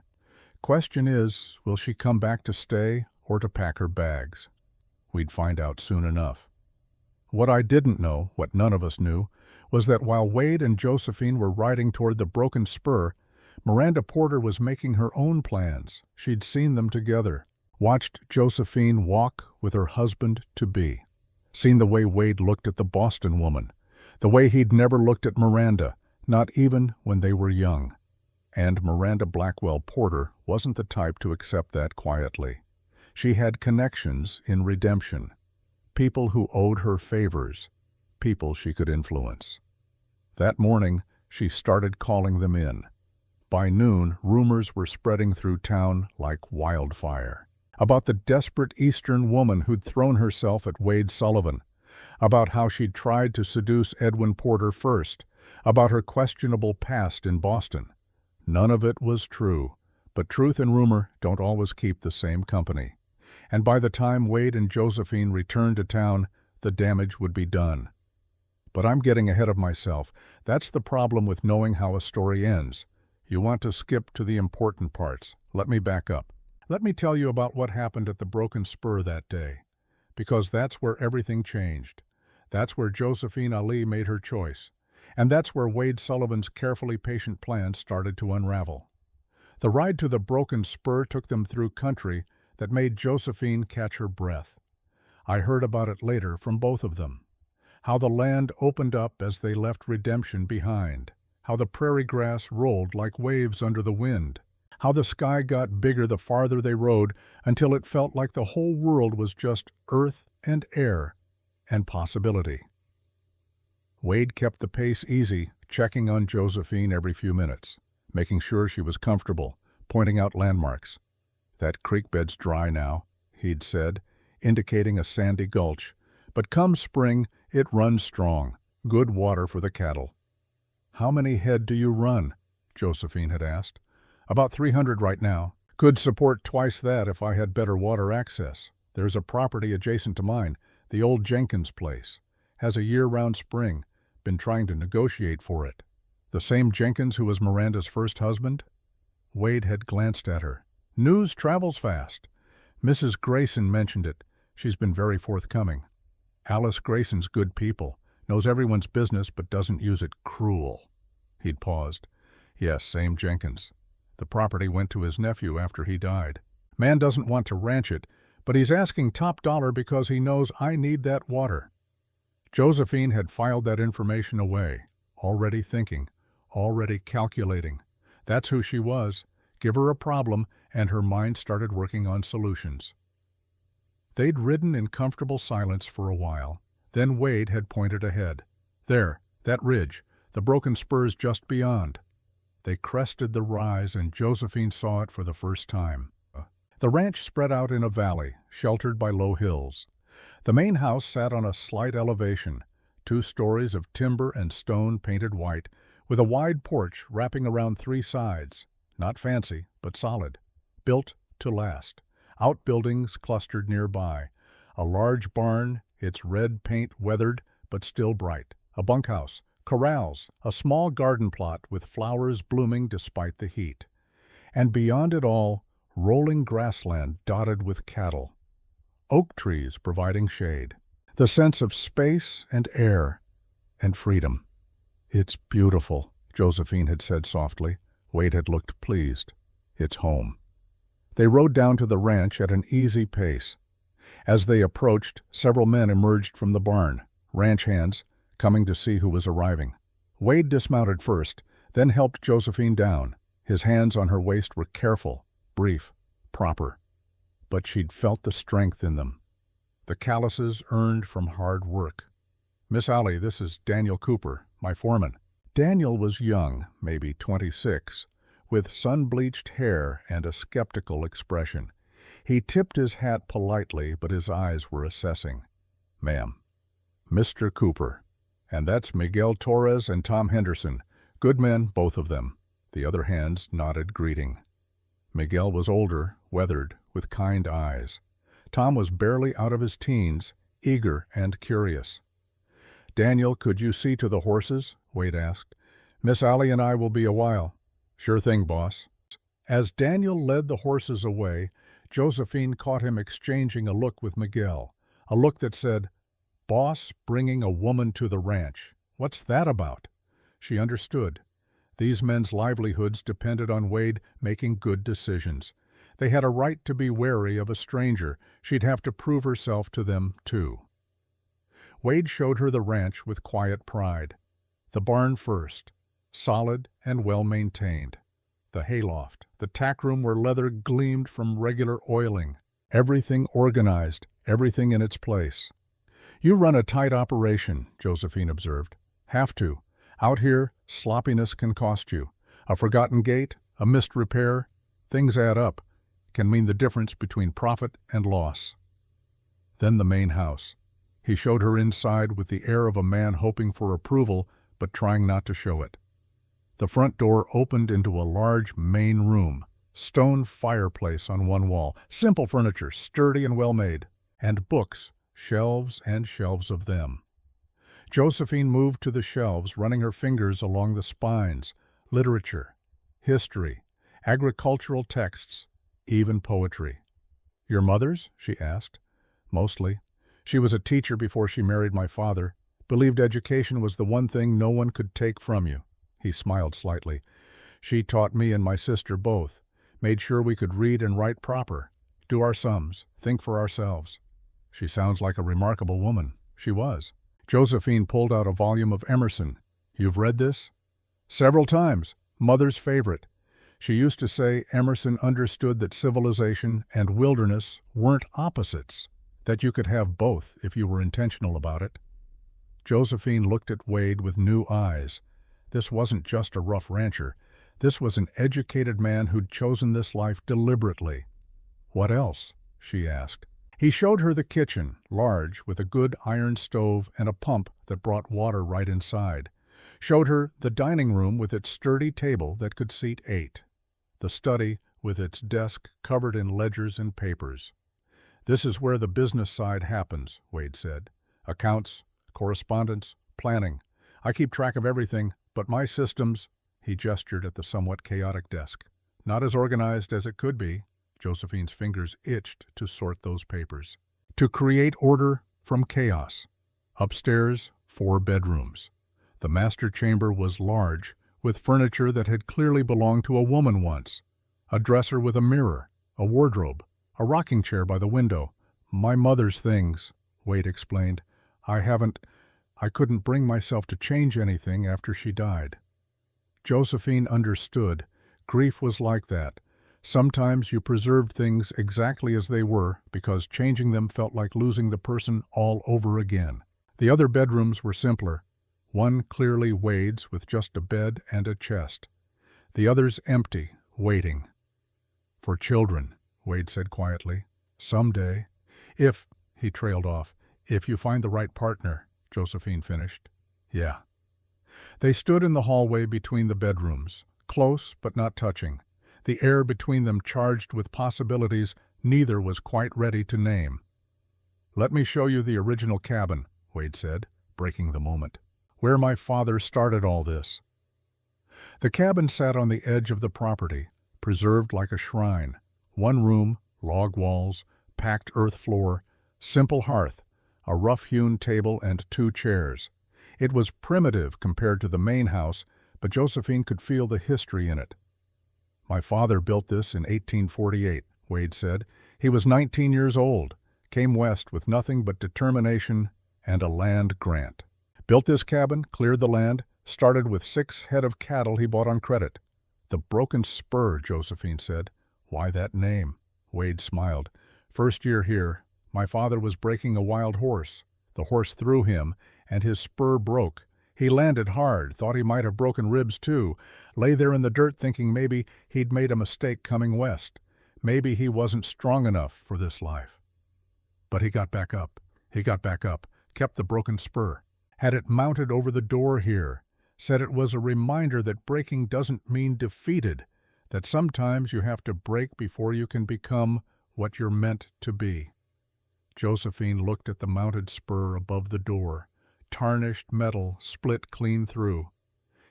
Question is, will she come back to stay or to pack her bags? We'd find out soon enough. What I didn't know, what none of us knew, was that while Wade and Josephine were riding toward the broken spur, Miranda Porter was making her own plans. She'd seen them together, watched Josephine walk with her husband-to-be, seen the way Wade looked at the Boston woman, the way he'd never looked at Miranda, not even when they were young. And Miranda Blackwell Porter wasn't the type to accept that quietly. She had connections in Redemption, people who owed her favors, people she could influence. That morning, she started calling them in. By noon, rumors were spreading through town like wildfire. About the desperate Eastern woman who'd thrown herself at Wade Sullivan, about how she'd tried to seduce Edwin Porter first, about her questionable past in Boston. None of it was true, but truth and rumor don't always keep the same company. And by the time Wade and Josephine returned to town, the damage would be done. But I'm getting ahead of myself. That's the problem with knowing how a story ends. You want to skip to the important parts. Let me back up. Let me tell you about what happened at the Broken Spur that day, because that's where everything changed. That's where Josephine Ali made her choice, and that's where Wade Sullivan's carefully patient plan started to unravel. The ride to the Broken Spur took them through country that made Josephine catch her breath. I heard about it later from both of them. How the land opened up as they left Redemption behind. How the prairie grass rolled like waves under the wind. How the sky got bigger the farther they rode until it felt like the whole world was just earth and air and possibility. Wade kept the pace easy, checking on Josephine every few minutes, making sure she was comfortable, pointing out landmarks. That creek bed's dry now, he'd said, indicating a sandy gulch, But come spring, it runs strong. Good water for the cattle. How many head do you run? Josephine had asked. About 300 right now. Could support twice that if I had better water access. There's a property adjacent to mine, the old Jenkins place. Has a year-round spring. Been trying to negotiate for it. The same Jenkins who was Miranda's first husband? Wade had glanced at her. News travels fast. Mrs. Grayson mentioned it. She's been very forthcoming. Alice Grayson's good people. Knows everyone's business but doesn't use it cruel. He'd paused. Yes, same Jenkins. The property went to his nephew after he died. Man doesn't want to ranch it, but he's asking top dollar because he knows I need that water. Josephine had filed that information away, already thinking, already calculating. That's who she was. Give her a problem, and her mind started working on solutions. They'd ridden in comfortable silence for a while. Then Wade had pointed ahead. There, that ridge, the broken spurs just beyond. They crested the rise, and Josephine saw it for the first time. The ranch spread out in a valley, sheltered by low hills. The main house sat on a slight elevation, 2 stories of timber and stone painted white, with a wide porch wrapping around 3 sides. Not fancy, but solid. Built to last. Outbuildings clustered nearby. A large barn, its red paint weathered, but still bright. A bunkhouse. Corrals. A small garden plot with flowers blooming despite the heat. And beyond it all, rolling grassland dotted with cattle. Oak trees providing shade. The sense of space and air and freedom. It's beautiful, Josephine had said softly. Wade had looked pleased. It's home. They rode down to the ranch at an easy pace. As they approached, several men emerged from the barn, ranch hands, coming to see who was arriving. Wade dismounted first, then helped Josephine down. His hands on her waist were careful, brief, proper. But she'd felt the strength in them. The calluses earned from hard work. Miss Allie, this is Daniel Cooper, my foreman. Daniel was young, maybe 26, with sun-bleached hair and a skeptical expression. He tipped his hat politely, but his eyes were assessing. Ma'am. Mr. Cooper. And that's Miguel Torres and Tom Henderson. Good men, both of them. The other hands nodded greeting. Miguel was older, weathered, with kind eyes. Tom was barely out of his teens, eager and curious. Daniel, could you see to the horses? Wade asked. Miss Allie and I will be a while. Sure thing, boss. As Daniel led the horses away, Josephine caught him exchanging a look with Miguel, a look that said, Boss bringing a woman to the ranch. What's that about? She understood. These men's livelihoods depended on Wade making good decisions. They had a right to be wary of a stranger. She'd have to prove herself to them, too. Wade showed her the ranch with quiet pride. The barn first, solid and well-maintained. The hayloft, the tack room where leather gleamed from regular oiling. Everything organized, everything in its place. You run a tight operation, Josephine observed. Have to. Out here, sloppiness can cost you. A forgotten gate, a missed repair, things add up, can mean the difference between profit and loss. Then the main house. He showed her inside with the air of a man hoping for approval, but trying not to show it. The front door opened into a large main room, stone fireplace on one wall, simple furniture, sturdy and well-made, and books, shelves and shelves of them. Josephine moved to the shelves, running her fingers along the spines, literature, history, agricultural texts, even poetry. Your mother's? She asked. Mostly. She was a teacher before she married my father, believed education was the one thing no one could take from you. He smiled slightly. She taught me and my sister both, made sure we could read and write proper, do our sums, think for ourselves. She sounds like a remarkable woman. She was. Josephine pulled out a volume of Emerson. You've read this? Several times. Mother's favorite. She used to say Emerson understood that civilization and wilderness weren't opposites, that you could have both if you were intentional about it. Josephine looked at Wade with new eyes. This wasn't just a rough rancher. This was an educated man who'd chosen this life deliberately. What else? She asked. He showed her the kitchen, large, with a good iron stove and a pump that brought water right inside. Showed her the dining room with its sturdy table that could seat 8. The study with its desk covered in ledgers and papers. "This is where the business side happens," Wade said. "Accounts, correspondence, planning. I keep track of everything, but my systems," he gestured at the somewhat chaotic desk, "not as organized as it could be." Josephine's fingers itched to sort those papers. To create order from chaos. Upstairs, 4 bedrooms. The master chamber was large, with furniture that had clearly belonged to a woman once. A dresser with a mirror, a wardrobe, a rocking chair by the window. "My mother's things," Wade explained. I couldn't bring myself to change anything after she died." Josephine understood. Grief was like that. Sometimes you preserved things exactly as they were because changing them felt like losing the person all over again. The other bedrooms were simpler. One clearly Wade's with just a bed and a chest. The others empty, waiting. "For children," Wade said quietly. "Someday. If," he trailed off, "if you find the right partner," Josephine finished. "Yeah." They stood in the hallway between the bedrooms, close but not touching. The air between them charged with possibilities neither was quite ready to name. "Let me show you the original cabin," Wade said, breaking the moment. "Where my father started all this." The cabin sat on the edge of the property, preserved like a shrine. 1 room, log walls, packed earth floor, simple hearth, a rough-hewn table and 2 chairs. It was primitive compared to the main house, but Josephine could feel the history in it. "My father built this in 1848, Wade said. "He was 19 years old, came west with nothing but determination and a land grant. Built this cabin, cleared the land, started with 6 head of cattle he bought on credit." "The Broken Spur," Josephine said. "Why that name?" Wade smiled. "First year here, my father was breaking a wild horse. The horse threw him, and his spur broke. He landed hard, thought he might have broken ribs too, lay there in the dirt thinking maybe he'd made a mistake coming west. Maybe he wasn't strong enough for this life. But he got back up. Kept the broken spur. Had it mounted over the door here. Said it was a reminder that breaking doesn't mean defeated, that sometimes you have to break before you can become what you're meant to be." Josephine looked at the mounted spur above the door. Tarnished metal split clean through.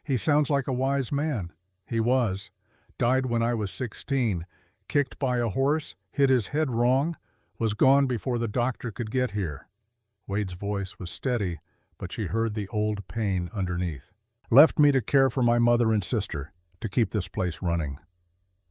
"He sounds like a wise man." "He was. Died when I was 16. Kicked by a horse, hit his head wrong, was gone before the doctor could get here." Wade's voice was steady, but she heard the old pain underneath. "Left me to care for my mother and sister, to keep this place running."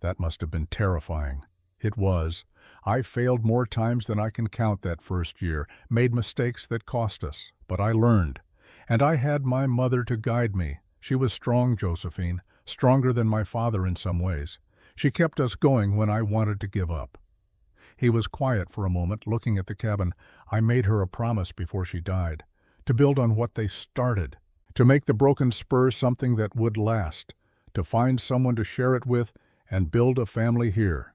That must have been terrifying. It was. I failed more times than I can count that first year, made mistakes that cost us, but I learned. And I had my mother to guide me. She was strong, Josephine, stronger than my father in some ways. She kept us going when I wanted to give up. He was quiet for a moment, looking at the cabin. "I made her a promise before she died, to build on what they started, to make the Broken Spur something that would last, to find someone to share it with and build a family here."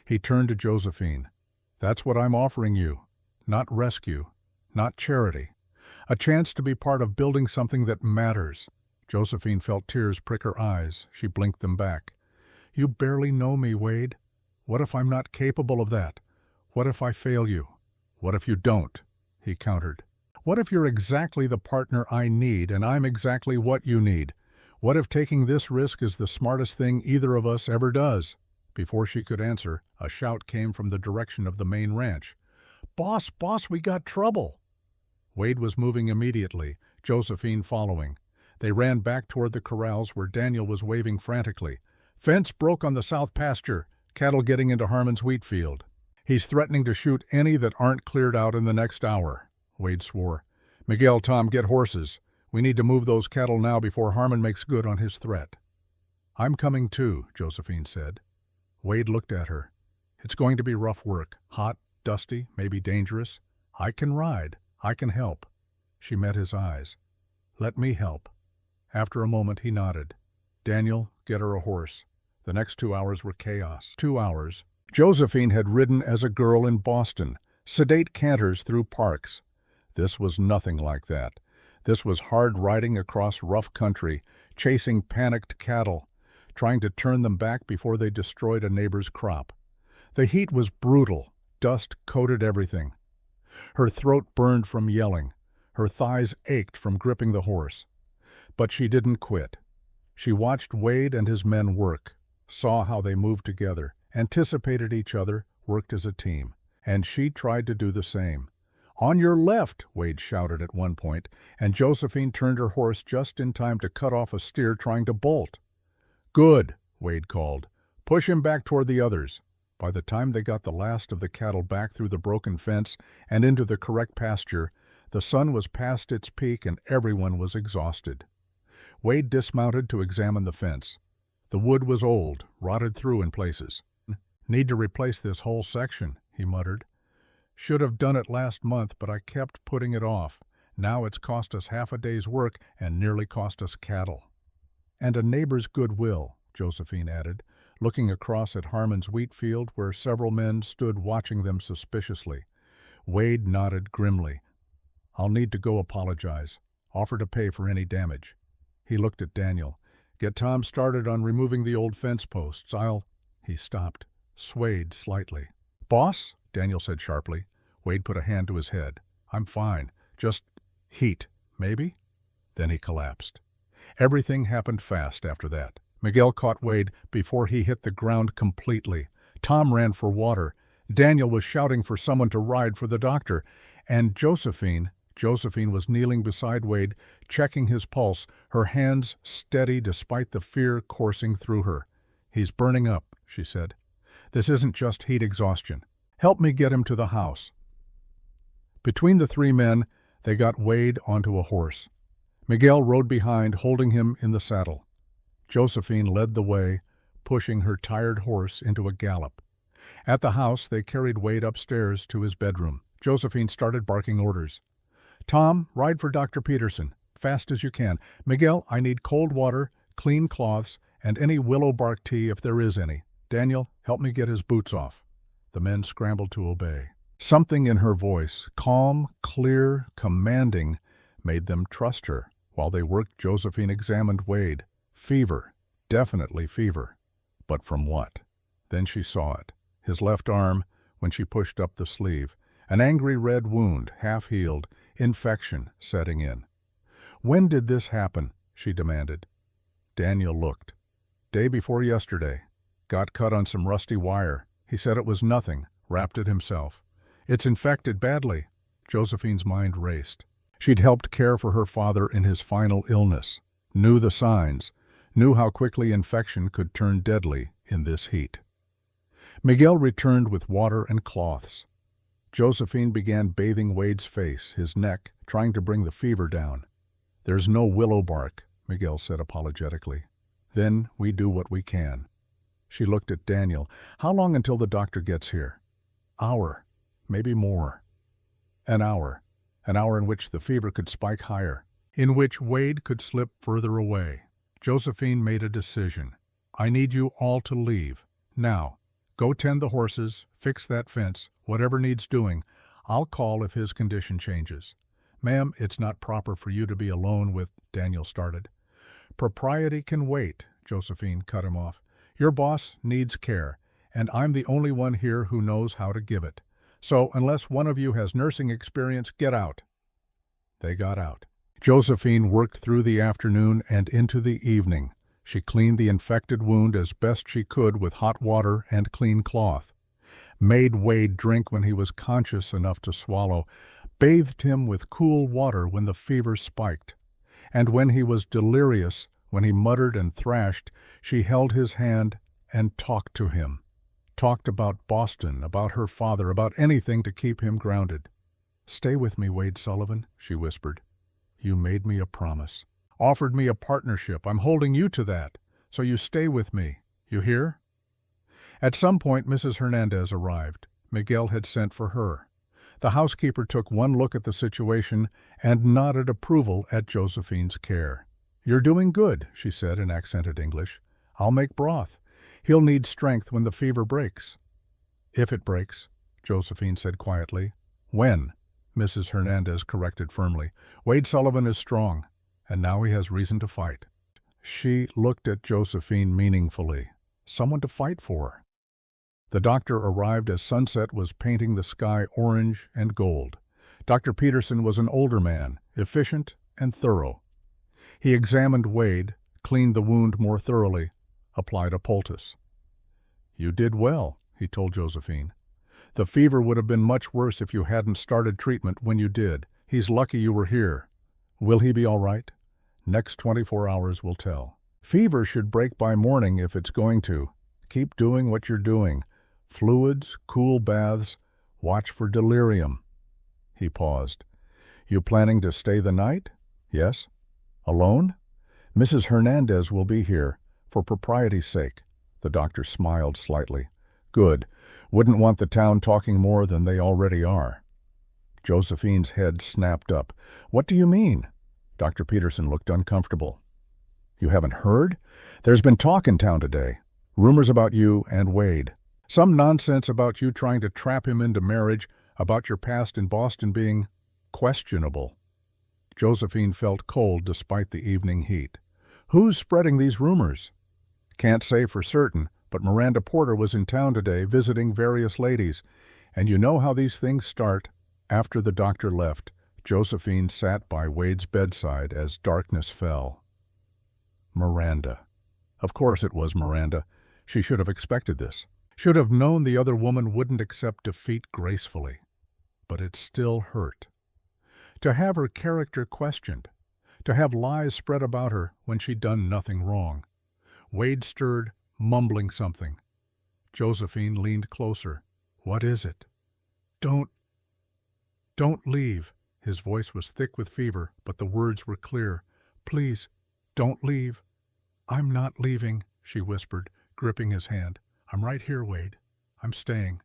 He turned to Josephine. "That's what I'm offering you. Not rescue, not charity. A chance to be part of building something that matters." Josephine felt tears prick her eyes. She blinked them back. "You barely know me, Wade. What if I'm not capable of that? What if I fail you? What if you don't?" he countered. "What if you're exactly the partner I need and I'm exactly what you need? What if taking this risk is the smartest thing either of us ever does?" Before she could answer, a shout came from the direction of the main ranch. Boss, we got trouble." Wade was moving immediately, Josephine following. They ran back toward the corrals where Daniel was waving frantically. "Fence broke on the south pasture. Cattle getting into Harmon's wheat field. He's threatening to shoot any that aren't cleared out in the next hour," Wade swore. "Miguel, Tom, get horses. We need to move those cattle now before Harmon makes good on his threat." "I'm coming too," Josephine said. Wade looked at her. "It's going to be rough work, hot, dusty, maybe dangerous. I can ride. I can help." She met his eyes. "Let me help." After a moment he nodded. "Daniel, get her a horse." The next 2 hours were chaos. 2 hours. Josephine had ridden as a girl in Boston, sedate canters through parks. This was nothing like that. This was hard riding across rough country, chasing panicked cattle, trying to turn them back before they destroyed a neighbor's crop. The heat was brutal. Dust coated everything. Her throat burned from yelling. Her thighs ached from gripping the horse. But she didn't quit. She watched Wade and his men work, saw how they moved together, anticipated each other, worked as a team. And she tried to do the same. "On your left," Wade shouted at one point, and Josephine turned her horse just in time to cut off a steer trying to bolt. "Good," Wade called. "Push him back toward the others." By the time they got the last of the cattle back through the broken fence and into the correct pasture, the sun was past its peak and everyone was exhausted. Wade dismounted to examine the fence. The wood was old, rotted through in places. "Need to replace this whole section," he muttered. "Should have done it last month, but I kept putting it off. Now it's cost us half a day's work and nearly cost us cattle." "And a neighbor's goodwill," Josephine added, looking across at Harmon's wheat field where several men stood watching them suspiciously. Wade nodded grimly. "I'll need to go apologize. Offer to pay for any damage." He looked at Daniel. "Get Tom started on removing the old fence posts. He stopped, swayed slightly. "Boss?" Daniel said sharply. Wade put a hand to his head. "I'm fine. Just heat, maybe?" Then he collapsed. Everything happened fast after that. Miguel caught Wade before he hit the ground completely. Tom ran for water. Daniel was shouting for someone to ride for the doctor. And Josephine was kneeling beside Wade, checking his pulse, her hands steady despite the fear coursing through her. "He's burning up," she said. "This isn't just heat exhaustion. Help me get him to the house." Between the three men, they got Wade onto a horse. Miguel rode behind, holding him in the saddle. Josephine led the way, pushing her tired horse into a gallop. At the house, they carried Wade upstairs to his bedroom. Josephine started barking orders. "Tom, ride for Dr. Peterson. Fast as you can. Miguel, I need cold water, clean cloths, and any willow bark tea if there is any. Daniel, help me get his boots off." The men scrambled to obey. Something in her voice, calm, clear, commanding, made them trust her. While they worked, Josephine examined Wade. Fever. Definitely fever. But from what? Then she saw it. His left arm, when she pushed up the sleeve. An angry red wound, half-healed, infection setting in. "When did this happen?" she demanded. Daniel looked. "Day before yesterday. Got cut on some rusty wire. He said it was nothing, wrapped it himself. It's infected badly." Josephine's mind raced. She'd helped care for her father in his final illness, knew the signs, knew how quickly infection could turn deadly in this heat. Miguel returned with water and cloths. Josephine began bathing Wade's face, his neck, trying to bring the fever down. "There's no willow bark," Miguel said apologetically. "Then we do what we can." She looked at Daniel. "How long until the doctor gets here?" "Hour, maybe more." An hour in which the fever could spike higher, in which Wade could slip further away. Josephine made a decision. "I need you all to leave. Now, go tend the horses, fix that fence, whatever needs doing. I'll call if his condition changes." "Ma'am, it's not proper for you to be alone with," Daniel started. "Propriety can wait," Josephine cut him off. "Your boss needs care, and I'm the only one here who knows how to give it. So unless one of you has nursing experience, get out." They got out. Josephine worked through the afternoon and into the evening. She cleaned the infected wound as best she could with hot water and clean cloth, made Wade drink when he was conscious enough to swallow, bathed him with cool water when the fever spiked. And when he was delirious, when he muttered and thrashed, she held his hand and talked to him. Talked about Boston, about her father, about anything to keep him grounded. "Stay with me, Wade Sullivan," she whispered. "You made me a promise. Offered me a partnership. I'm holding you to that. So you stay with me. You hear?" At some point, Mrs. Hernandez arrived. Miguel had sent for her. The housekeeper took one look at the situation and nodded approval at Josephine's care. "You're doing good," she said in accented English. "I'll make broth. He'll need strength when the fever breaks." "If it breaks." Josephine said quietly. When? Mrs. Hernandez corrected firmly. Wade Sullivan is strong, and now he has reason to fight. She looked at Josephine meaningfully. Someone to fight for. The doctor arrived as sunset was painting the sky orange and gold. Dr. Peterson was an older man, efficient and thorough. He examined Wade, cleaned the wound more thoroughly, applied a poultice. You did well, he told Josephine. The fever would have been much worse if you hadn't started treatment when you did. He's lucky you were here. Will he be all right? Next 24 hours will tell. Fever should break by morning if it's going to. Keep doing what you're doing. Fluids, cool baths, watch for delirium. He paused. You planning to stay the night? Yes. Alone? Mrs. Hernandez will be here, for propriety's sake. The doctor smiled slightly. Good. Wouldn't want the town talking more than they already are. Josephine's head snapped up. What do you mean? Dr. Peterson looked uncomfortable. You haven't heard? There's been talk in town today. Rumors about you and Wade. Some nonsense about you trying to trap him into marriage, about your past in Boston being questionable. Josephine felt cold despite the evening heat. Who's spreading these rumors? Can't say for certain, but Miranda Porter was in town today visiting various ladies, and you know how these things start. After the doctor left, Josephine sat by Wade's bedside as darkness fell. Miranda. Of course it was Miranda. She should have expected this. Should have known the other woman wouldn't accept defeat gracefully. But it still hurt. To have her character questioned. To have lies spread about her when she'd done nothing wrong. Wade stirred, mumbling something. Josephine leaned closer. What is it? Don't leave. His voice was thick with fever, but the words were clear. Please, don't leave. I'm not leaving, she whispered, gripping his hand. I'm right here, Wade. I'm staying.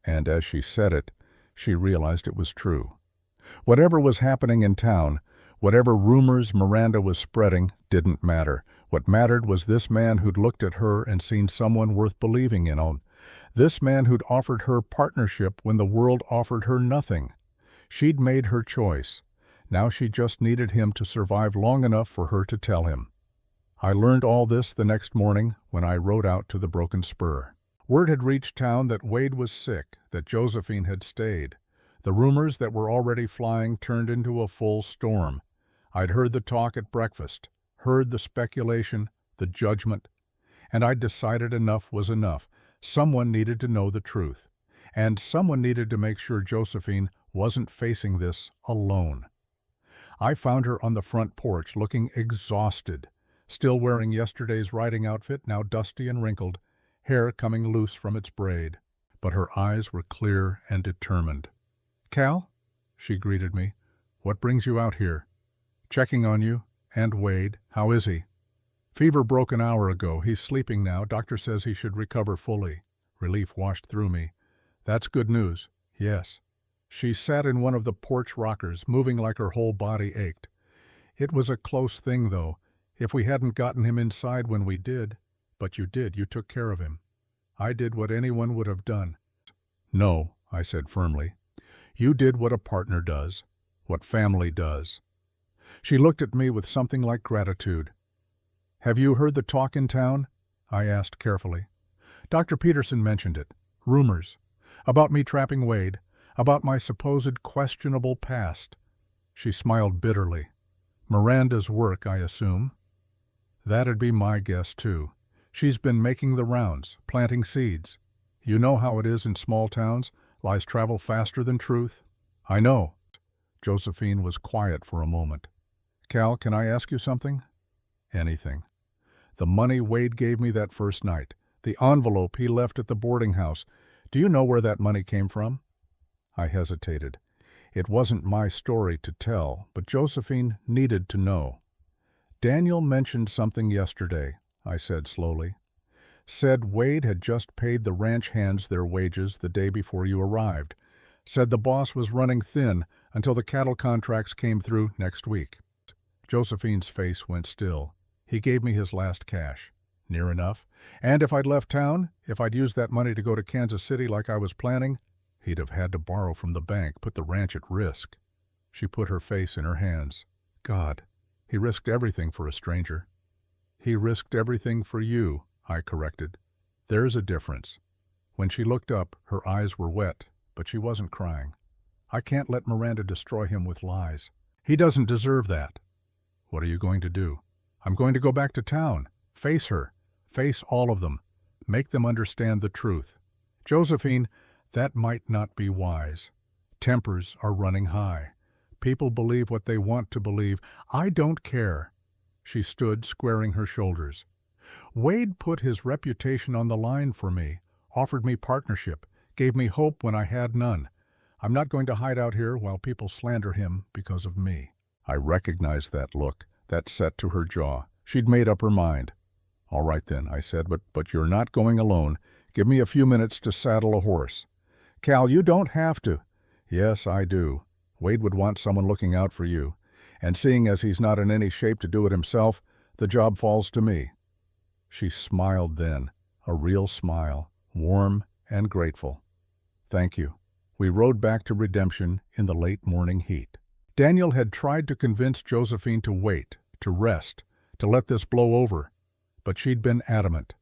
And as she said it, she realized it was true. Whatever was happening in town, whatever rumors Miranda was spreading, didn't matter. What mattered was this man who'd looked at her and seen someone worth believing in. This man who'd offered her partnership when the world offered her nothing. She'd made her choice. Now she just needed him to survive long enough for her to tell him. I learned all this the next morning when I rode out to the Broken Spur. Word had reached town that Wade was sick, that Josephine had stayed. The rumors that were already flying turned into a full storm. I'd heard the talk at breakfast, heard the speculation, the judgment, and I'd decided enough was enough. Someone needed to know the truth, and someone needed to make sure Josephine wasn't facing this alone. I found her on the front porch, looking exhausted, still wearing yesterday's riding outfit, now dusty and wrinkled, hair coming loose from its braid. But her eyes were clear and determined. Cal? She greeted me. What brings you out here? Checking on you. And Wade. How is he? Fever broke an hour ago. He's sleeping now. Doctor says he should recover fully. Relief washed through me. That's good news. Yes. She sat in one of the porch rockers, moving like her whole body ached. It was a close thing, though. If we hadn't gotten him inside when we did. But you did. You took care of him. I did what anyone would have done. No, I said firmly. You did what a partner does, what family does. She looked at me with something like gratitude. Have you heard the talk in town? I asked carefully. Dr. Peterson mentioned it. Rumors. About me trapping Wade. About my supposed questionable past. She smiled bitterly. Miranda's work, I assume. That'd be my guess, too. She's been making the rounds, planting seeds. You know how it is in small towns. Lies travel faster than truth. I know. Josephine was quiet for a moment. Cal, can I ask you something? Anything. The money Wade gave me that first night. The envelope he left at the boarding house. Do you know where that money came from? I hesitated. It wasn't my story to tell, but Josephine needed to know. Daniel mentioned something yesterday, I said slowly. Said Wade had just paid the ranch hands their wages the day before you arrived. Said the boss was running thin until the cattle contracts came through next week. Josephine's face went still. He gave me his last cash. Near enough. And if I'd left town, if I'd used that money to go to Kansas City like I was planning, He'd have had to borrow from the bank, put the ranch at risk. She put her face in her hands. God, he risked everything for a stranger. He risked everything for you, I corrected. There's a difference. When she looked up, her eyes were wet, but she wasn't crying. I can't let Miranda destroy him with lies. He doesn't deserve that. What are you going to do? I'm going to go back to town. Face her. Face all of them. Make them understand the truth. Josephine, that might not be wise. Tempers are running high. People believe what they want to believe. I don't care. She stood, squaring her shoulders. Wade put his reputation on the line for me, offered me partnership, gave me hope when I had none. I'm not going to hide out here while people slander him because of me. I recognized that look, that set to her jaw. She'd made up her mind. All right then, I said, but you're not going alone. Give me a few minutes to saddle a horse. Cal, you don't have to. Yes, I do. Wade would want someone looking out for you. And seeing as he's not in any shape to do it himself, the job falls to me. She smiled then, a real smile, warm and grateful. Thank you. We rode back to Redemption in the late morning heat. Daniel had tried to convince Josephine to wait, to rest, to let this blow over, but she'd been adamant.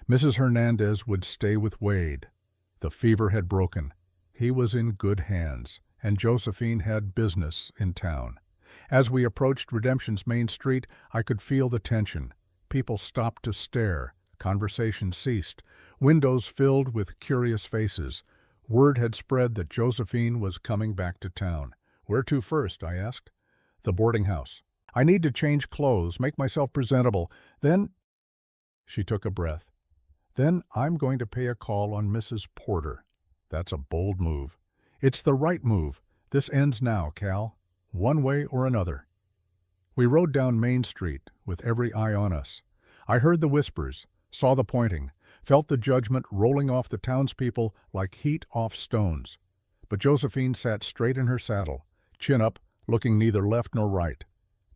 Mrs. Hernandez would stay with Wade. The fever had broken. He was in good hands, and Josephine had business in town. As we approached Redemption's main street, I could feel the tension. People stopped to stare. Conversation ceased. Windows filled with curious faces. Word had spread that Josephine was coming back to town. Where to first? I asked. The boarding house. I need to change clothes, make myself presentable. Then... She took a breath. Then I'm going to pay a call on Mrs. Porter. That's a bold move. It's the right move. This ends now, Cal. One way or another. We rode down Main Street with every eye on us. I heard the whispers, saw the pointing, felt the judgment rolling off the townspeople like heat off stones. But Josephine sat straight in her saddle, chin up, looking neither left nor right,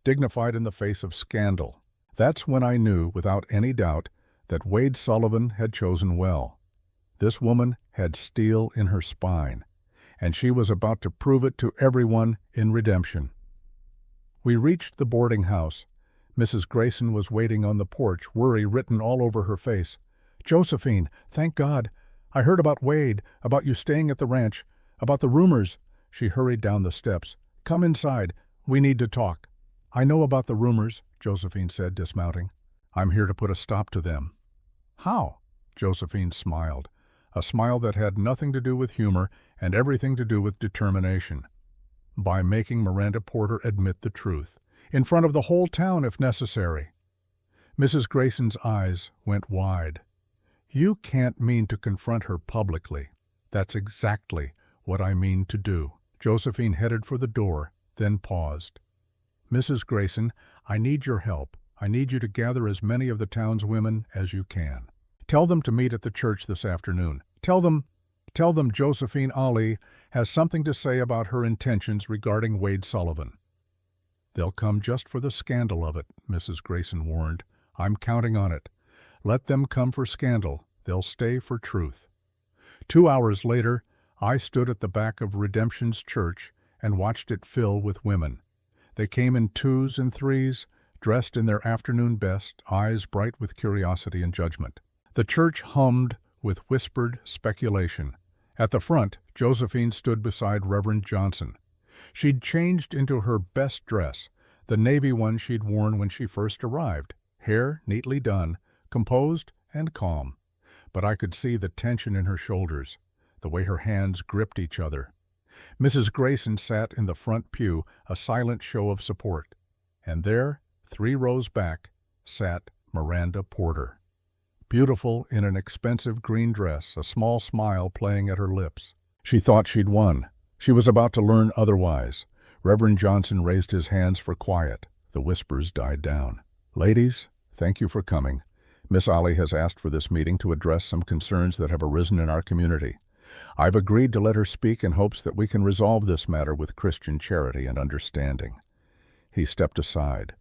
dignified in the face of scandal. That's when I knew, without any doubt, that Wade Sullivan had chosen well. This woman had steel in her spine, and she was about to prove it to everyone in Redemption. We reached the boarding house. Mrs. Grayson was waiting on the porch, worry written all over her face. Josephine, thank God. I heard about Wade, about you staying at the ranch, about the rumors. She hurried down the steps. Come inside. We need to talk. I know about the rumors, Josephine said, dismounting. I'm here to put a stop to them. How? Josephine smiled, a smile that had nothing to do with humor and everything to do with determination. By making Miranda Porter admit the truth, in front of the whole town if necessary. Mrs. Grayson's eyes went wide. You can't mean to confront her publicly. That's exactly what I mean to do. Josephine headed for the door, then paused. Mrs. Grayson, I need your help. I need you to gather as many of the town's women as you can. Tell them to meet at the church this afternoon. Tell them Josephine Ali has something to say about her intentions regarding Wade Sullivan. They'll come just for the scandal of it, Mrs. Grayson warned. I'm counting on it. Let them come for scandal. They'll stay for truth. 2 hours later, I stood at the back of Redemption's church and watched it fill with women. They came in twos and threes, dressed in their afternoon best, eyes bright with curiosity and judgment. The church hummed with whispered speculation. At the front, Josephine stood beside Reverend Johnson. She'd changed into her best dress, the navy one she'd worn when she first arrived, hair neatly done, composed and calm. But I could see the tension in her shoulders, the way her hands gripped each other. Mrs. Grayson sat in the front pew, a silent show of support. And there, 3 rows back, sat Miranda Porter. Beautiful in an expensive green dress, a small smile playing at her lips. She thought she'd won. She was about to learn otherwise. Reverend Johnson raised his hands for quiet. The whispers died down. Ladies, thank you for coming. Miss Ali has asked for this meeting to address some concerns that have arisen in our community. I've agreed to let her speak in hopes that we can resolve this matter with Christian charity and understanding. He stepped aside.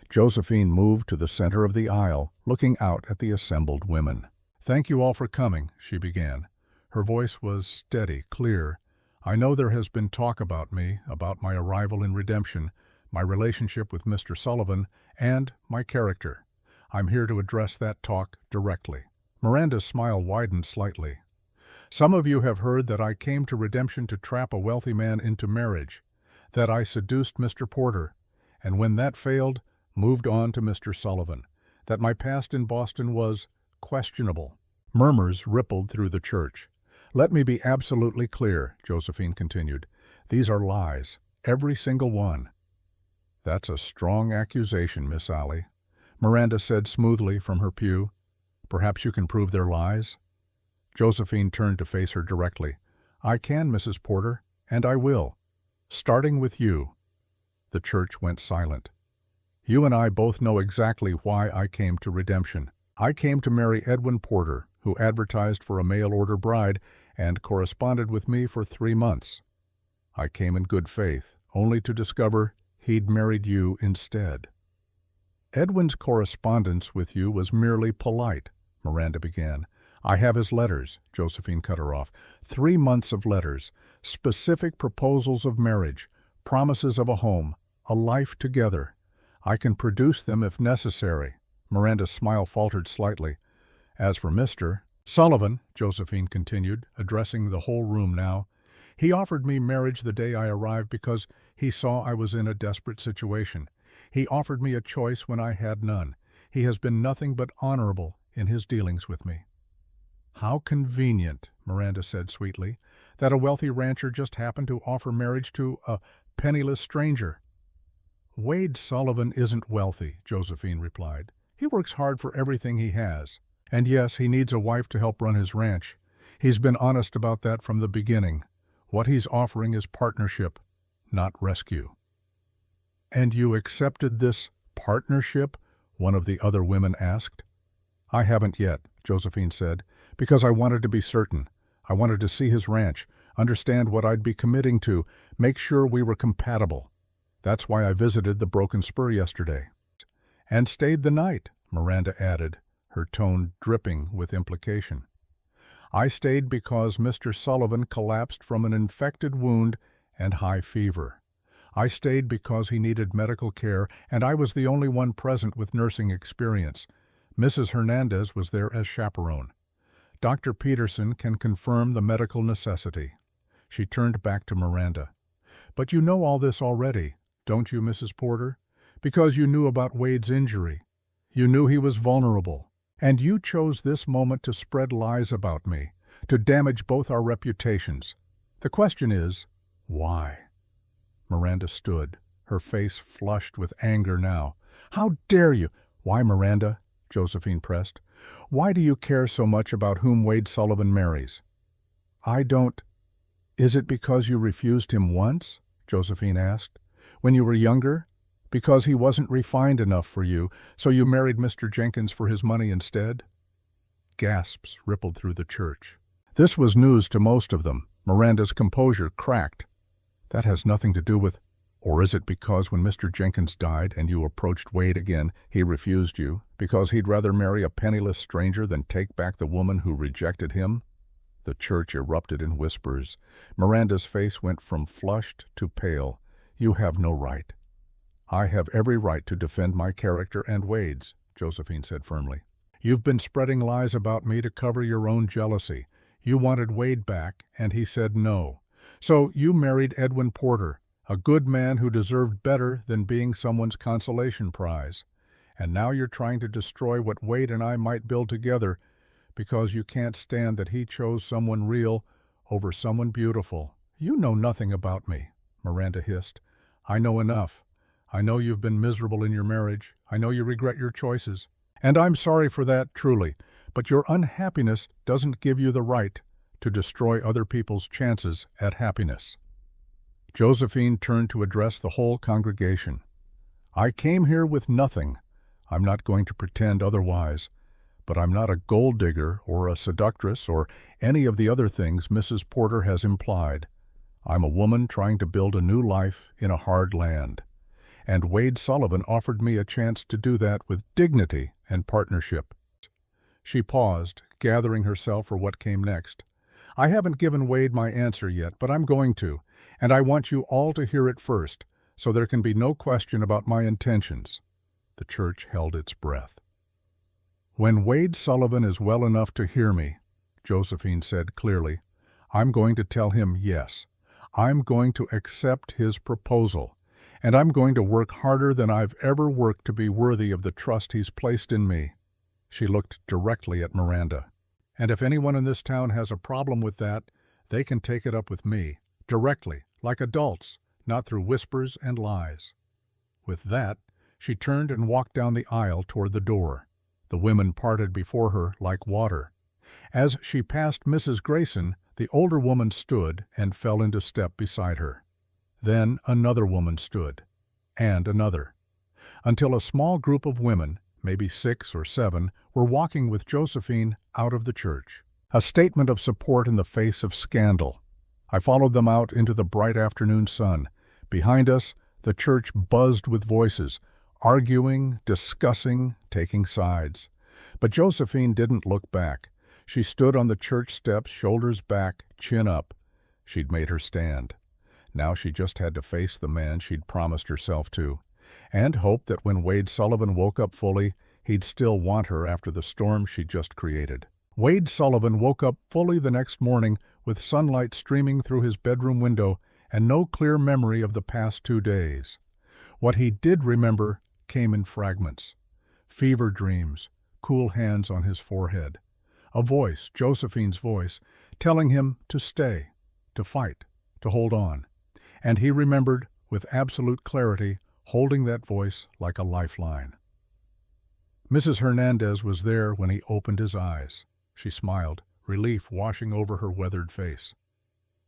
Josephine moved to the center of the aisle, looking out at the assembled women. Thank you all for coming, she began. Her voice was steady, clear. "I know there has been talk about me, about my arrival in redemption, my relationship with Mr. Sullivan, and my character. I'm here to address that talk directly." Miranda's smile widened slightly. "Some of you have heard that I came to redemption to trap a wealthy man into marriage, that I seduced Mr. Porter, and when that failed, moved on to Mr. Sullivan, that my past in Boston was questionable." Murmurs rippled through the church. "Let me be absolutely clear," Josephine continued. "These are lies, every single one." "That's a strong accusation, Miss Allie," Miranda said smoothly from her pew. "Perhaps you can prove they're lies?" Josephine turned to face her directly. "I can, Mrs. Porter, and I will. Starting with you." The church went silent. "You and I both know exactly why I came to redemption. I came to marry Edwin Porter, who advertised for a mail-order bride and corresponded with me for 3 months. I came in good faith, only to discover he'd married you instead." "Edwin's correspondence with you was merely polite," Miranda began. "I have his letters," Josephine cut her off. 3 months of letters, specific proposals of marriage, promises of a home, a life together. I can produce them if necessary." Miranda's smile faltered slightly. "As for Mr. Sullivan," Josephine continued, addressing the whole room now, "he offered me marriage the day I arrived because he saw I was in a desperate situation. He offered me a choice when I had none. He has been nothing but honorable in his dealings with me." "How convenient," Miranda said sweetly, "that a wealthy rancher just happened to offer marriage to a penniless stranger." "Wade Sullivan isn't wealthy," Josephine replied. "He works hard for everything he has. And yes, he needs a wife to help run his ranch. He's been honest about that from the beginning. What he's offering is partnership, not rescue." "And you accepted this partnership?" one of the other women asked. "I haven't yet," Josephine said, "because I wanted to be certain. I wanted to see his ranch, understand what I'd be committing to, make sure we were compatible. That's why I visited the Broken Spur yesterday." "And stayed the night," Miranda added, her tone dripping with implication. "I stayed because Mr. Sullivan collapsed from an infected wound and high fever. I stayed because he needed medical care, and I was the only one present with nursing experience. Mrs. Hernandez was there as chaperone. Dr. Peterson can confirm the medical necessity." She turned back to Miranda. "But you know all this already, don't you, Mrs. Porter? Because you knew about Wade's injury. You knew he was vulnerable. And you chose this moment to spread lies about me, to damage both our reputations. The question is, why?" Miranda stood, her face flushed with anger now. "How dare you?" "Why, Miranda?" Josephine pressed. "Why do you care so much about whom Wade Sullivan marries?" "I don't—" "Is it because you refused him once?" Josephine asked. "When you were younger? Because he wasn't refined enough for you, so you married Mr. Jenkins for his money instead?" Gasps rippled through the church. This was news to most of them. Miranda's composure cracked. "That has nothing to do with—" "Or is it because when Mr. Jenkins died and you approached Wade again, he refused you, because he'd rather marry a penniless stranger than take back the woman who rejected him?" The church erupted in whispers. Miranda's face went from flushed to pale. "You have no right." "I have every right to defend my character and Wade's," Josephine said firmly. "You've been spreading lies about me to cover your own jealousy. You wanted Wade back, and he said no. So you married Edwin Porter, a good man who deserved better than being someone's consolation prize. And now you're trying to destroy what Wade and I might build together because you can't stand that he chose someone real over someone beautiful." "You know nothing about me," Miranda hissed. "I know enough. I know you've been miserable in your marriage. I know you regret your choices. And I'm sorry for that, truly. But your unhappiness doesn't give you the right to destroy other people's chances at happiness." Josephine turned to address the whole congregation. "I came here with nothing. I'm not going to pretend otherwise. But I'm not a gold digger or a seductress or any of the other things Mrs. Porter has implied. I'm a woman trying to build a new life in a hard land. And Wade Sullivan offered me a chance to do that with dignity and partnership." She paused, gathering herself for what came next. I haven't given Wade my answer yet, but I'm going to, and I want you all to hear it first, so there can be no question about my intentions." The church held its breath. "When Wade Sullivan is well enough to hear me," Josephine said clearly, "I'm going to tell him yes. I'm going to accept his proposal, and I'm going to work harder than I've ever worked to be worthy of the trust he's placed in me." She looked directly at Miranda. "And if anyone in this town has a problem with that, they can take it up with me, directly, like adults, not through whispers and lies." With that, she turned and walked down the aisle toward the door. The women parted before her like water. As she passed Mrs. Grayson, the older woman stood and fell into step beside her. Then another woman stood, and another, until a small group of women, maybe 6 or 7, were walking with Josephine out of the church. A statement of support in the face of scandal. I followed them out into the bright afternoon sun. Behind us, the church buzzed with voices, arguing, discussing, taking sides. But Josephine didn't look back. She stood on the church steps, shoulders back, chin up. She'd made her stand. Now she just had to face the man she'd promised herself to, and hope that when Wade Sullivan woke up fully, he'd still want her after the storm she'd just created. Wade Sullivan woke up fully the next morning with sunlight streaming through his bedroom window and no clear memory of the past 2 days. What he did remember came in fragments. Fever dreams, cool hands on his forehead. A voice, Josephine's voice, telling him to stay, to fight, to hold on. And he remembered, with absolute clarity, holding that voice like a lifeline. Mrs. Hernandez was there when he opened his eyes. She smiled, relief washing over her weathered face.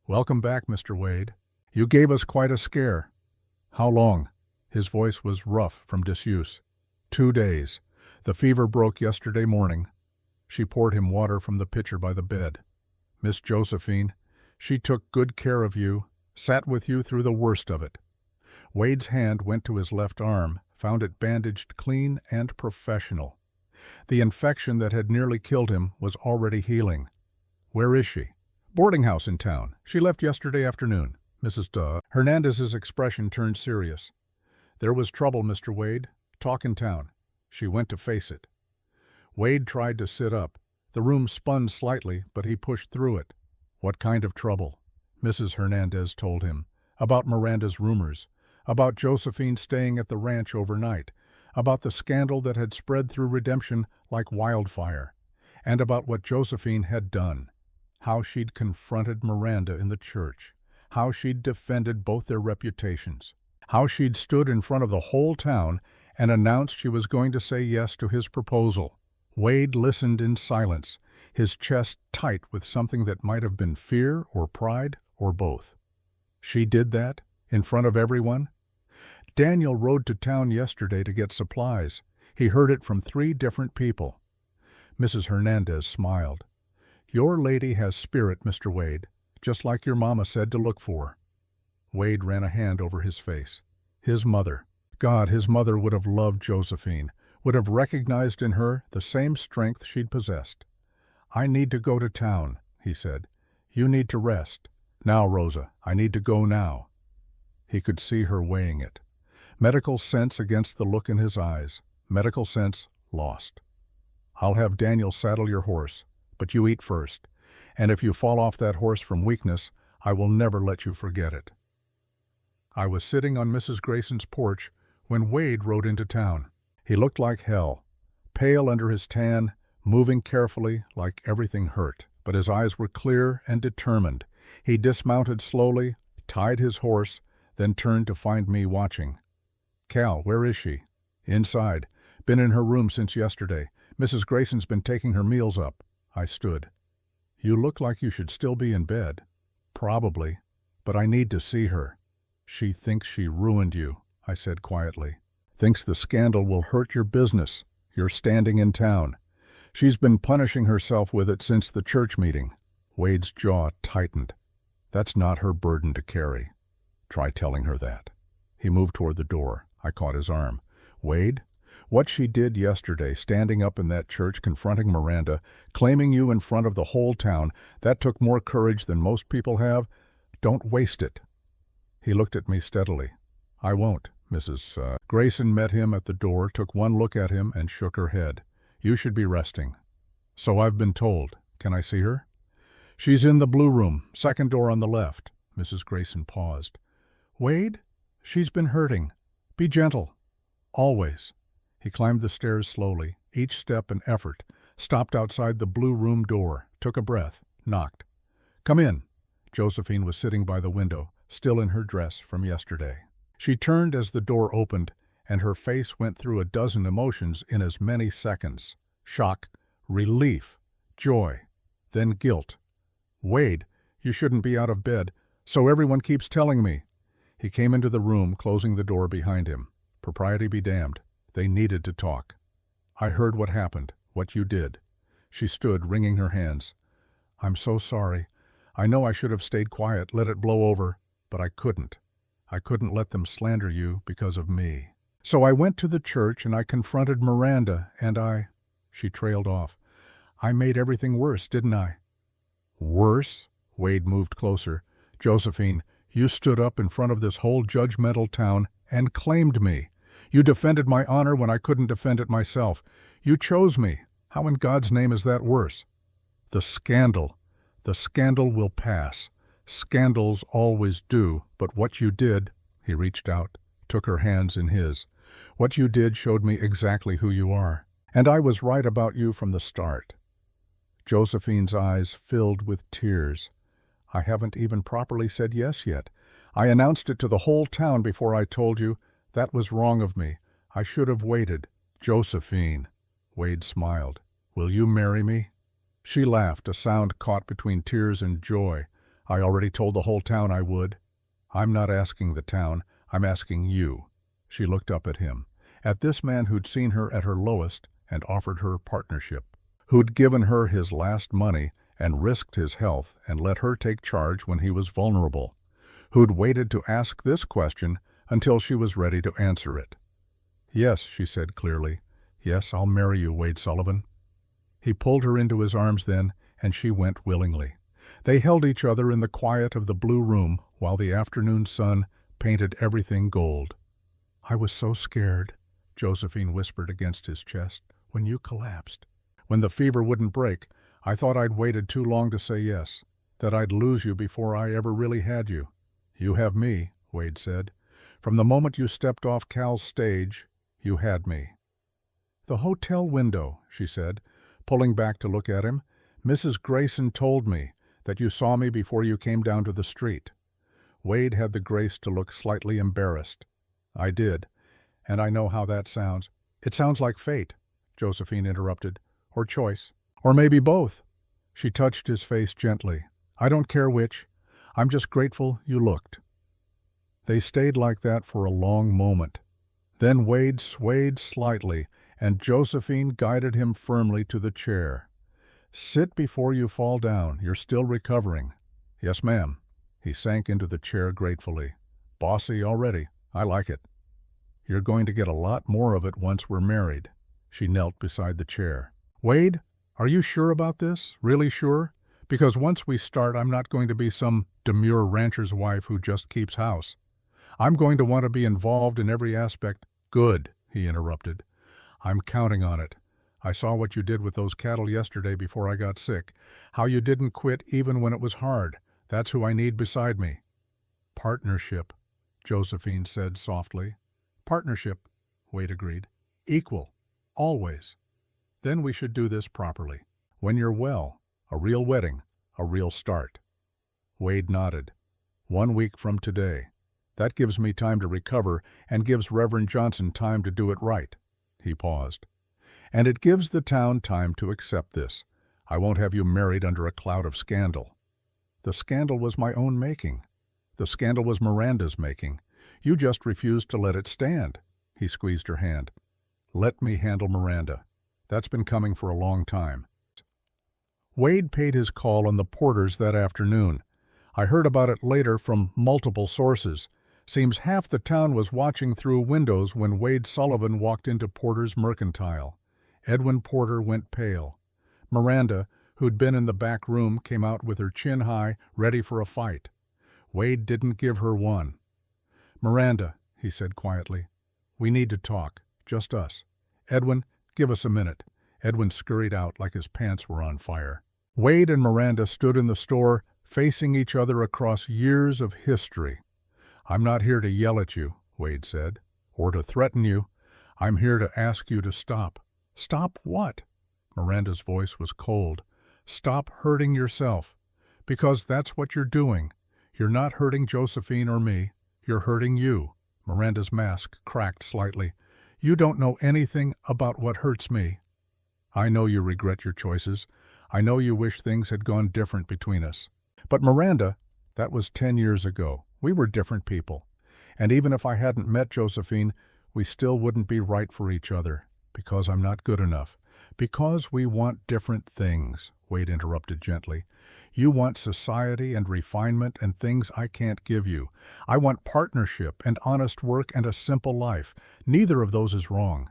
"Welcome back, Mr. Wade. You gave us quite a scare." "How long?" His voice was rough from disuse. 2 days. The fever broke yesterday morning." She poured him water from the pitcher by the bed. "Miss Josephine, she took good care of you, sat with you through the worst of it." Wade's hand went to his left arm, found it bandaged clean and professional. The infection that had nearly killed him was already healing. "Where is she?" "Boarding house in town. She left yesterday afternoon." Mrs. Hernandez's expression turned serious. "There was trouble, Mr. Wade. Talk in town." She went to face it. Wade tried to sit up. The room spun slightly, but he pushed through it. "What kind of trouble?" Mrs. Hernandez told him. About Miranda's rumors. About Josephine staying at the ranch overnight. About the scandal that had spread through Redemption like wildfire. And about what Josephine had done. How she'd confronted Miranda in the church. How she'd defended both their reputations. How she'd stood in front of the whole town and announced she was going to say yes to his proposal. Wade listened in silence, his chest tight with something that might have been fear or pride or both. She did that? In front of everyone? Daniel rode to town yesterday to get supplies. He heard it from 3 different people. Mrs. Hernandez smiled. "Your lady has spirit, Mr. Wade, just like your mama said to look for." Wade ran a hand over his face. His mother. God, his mother would have loved Josephine, would have recognized in her the same strength she'd possessed. "I need to go to town," he said. "You need to rest. Now, Rosa, I need to go now." He could see her weighing it. Medical sense against the look in his eyes. Medical sense lost. "I'll have Daniel saddle your horse, but you eat first. And if you fall off that horse from weakness, I will never let you forget it." I was sitting on Mrs. Grayson's porch when Wade rode into town. He looked like hell, pale under his tan, moving carefully like everything hurt, but his eyes were clear and determined. He dismounted slowly, tied his horse, then turned to find me watching. "Cal, where is she?" "Inside. Been in her room since yesterday. Mrs. Grayson's been taking her meals up." I stood. "You look like you should still be in bed." "Probably, but I need to see her." "She thinks she ruined you," I said quietly. "Thinks the scandal will hurt your business, your standing in town. She's been punishing herself with it since the church meeting." Wade's jaw tightened. "That's not her burden to carry. Try telling her that." He moved toward the door. I caught his arm. "Wade, What she did yesterday, standing up in that church confronting Miranda, claiming you in front of the whole town, that took more courage than most people have. Don't waste it." He looked at me steadily. "I won't, Mrs. Grayson met him at the door, took one look at him, and shook her head. "You should be resting." "So I've been told. Can I see her?" "She's in the blue room, second door on the left." Mrs. Grayson paused. "Wade, she's been hurting. Be gentle. Always." He climbed the stairs slowly, each step an effort, stopped outside the blue room door, took a breath, knocked. "Come in." Josephine was sitting by the window, still in her dress from yesterday. She turned as the door opened, and her face went through a dozen emotions in as many seconds. Shock, relief, joy, then guilt. "Wade, you shouldn't be out of bed, so everyone keeps telling me." He came into the room, closing the door behind him. Propriety be damned. They needed to talk. "I heard what happened, what you did." She stood, wringing her hands. "I'm so sorry. I know I should have stayed quiet, let it blow over, but I couldn't. I couldn't let them slander you because of me. So I went to the church and I confronted Miranda and She trailed off. "I made everything worse, didn't I?" "Worse?" Wade moved closer. "Josephine, you stood up in front of this whole judgmental town and claimed me. You defended my honor when I couldn't defend it myself. You chose me. How in God's name is that worse?" The scandal will pass. Scandals always do, but what you did," he reached out, took her hands in his, "what you did showed me exactly who you are. And I was right about you from the start." Josephine's eyes filled with tears. "I haven't even properly said yes yet. I announced it to the whole town before I told you. That was wrong of me. I should have waited." "Josephine," Wade smiled, "will you marry me?" She laughed, a sound caught between tears and joy. "I already told the whole town I would." "I'm not asking the town, I'm asking you." She looked up at him, at this man who'd seen her at her lowest and offered her partnership, who'd given her his last money and risked his health and let her take charge when he was vulnerable, who'd waited to ask this question until she was ready to answer it. "Yes," she said clearly. "Yes, I'll marry you, Wade Sullivan." He pulled her into his arms then, and she went willingly. They held each other in the quiet of the blue room while the afternoon sun painted everything gold. "I was so scared," Josephine whispered against his chest, "when you collapsed. When the fever wouldn't break, I thought I'd waited too long to say yes, that I'd lose you before I ever really had you." "You have me," Wade said. "From the moment you stepped off Cal's stage, you had me." "The hotel window," she said, pulling back to look at him. "Mrs. Grayson told me that you saw me before you came down to the street." Wade had the grace to look slightly embarrassed. "I did, and I know how that sounds." "It sounds like fate," Josephine interrupted. "Or choice. Or maybe both." She touched his face gently. "I don't care which. I'm just grateful you looked." They stayed like that for a long moment. Then Wade swayed slightly, and Josephine guided him firmly to the chair. "Sit before you fall down. You're still recovering." "Yes, ma'am." He sank into the chair gratefully. "Bossy already. I like it." "You're going to get a lot more of it once we're married." She knelt beside the chair. "Wade, are you sure about this? Really sure? Because once we start, I'm not going to be some demure rancher's wife who just keeps house. I'm going to want to be involved in every aspect." "Good," he interrupted. "I'm counting on it. I saw what you did with those cattle yesterday before I got sick. How you didn't quit even when it was hard. That's who I need beside me." "Partnership," Josephine said softly. "Partnership," Wade agreed. "Equal. Always. Then we should do this properly. When you're well, a real wedding, a real start." Wade nodded. 1 week from today. That gives me time to recover and gives Reverend Johnson time to do it right." He paused. "And it gives the town time to accept this. I won't have you married under a cloud of scandal." "The scandal was my own making. The scandal was Miranda's making. You just refused to let it stand." He squeezed her hand. "Let me handle Miranda. That's been coming for a long time." Wade paid his call on the Porters that afternoon. "I heard about it later from multiple sources. Seems half the town was watching through windows when Wade Sullivan walked into Porter's Mercantile. Edwin Porter went pale. Miranda, who'd been in the back room, came out with her chin high, ready for a fight. Wade didn't give her one. "Miranda," he said quietly, "we need to talk, just us. Edwin, give us a minute." Edwin scurried out like his pants were on fire. Wade and Miranda stood in the store, facing each other across years of history. "I'm not here to yell at you," Wade said, "or to threaten you. I'm here to ask you to stop." "Stop what?" Miranda's voice was cold. "Stop hurting yourself. Because that's what you're doing. You're not hurting Josephine or me. You're hurting you." Miranda's mask cracked slightly. "You don't know anything about what hurts me. I know you regret your choices. I know you wish things had gone different between us. But Miranda, that was 10 years ago. We were different people. And even if I hadn't met Josephine, we still wouldn't be right for each other. Because I'm not good enough. Because we want different things," Wade interrupted gently. "You want society and refinement and things I can't give you. I want partnership and honest work and a simple life. Neither of those is wrong.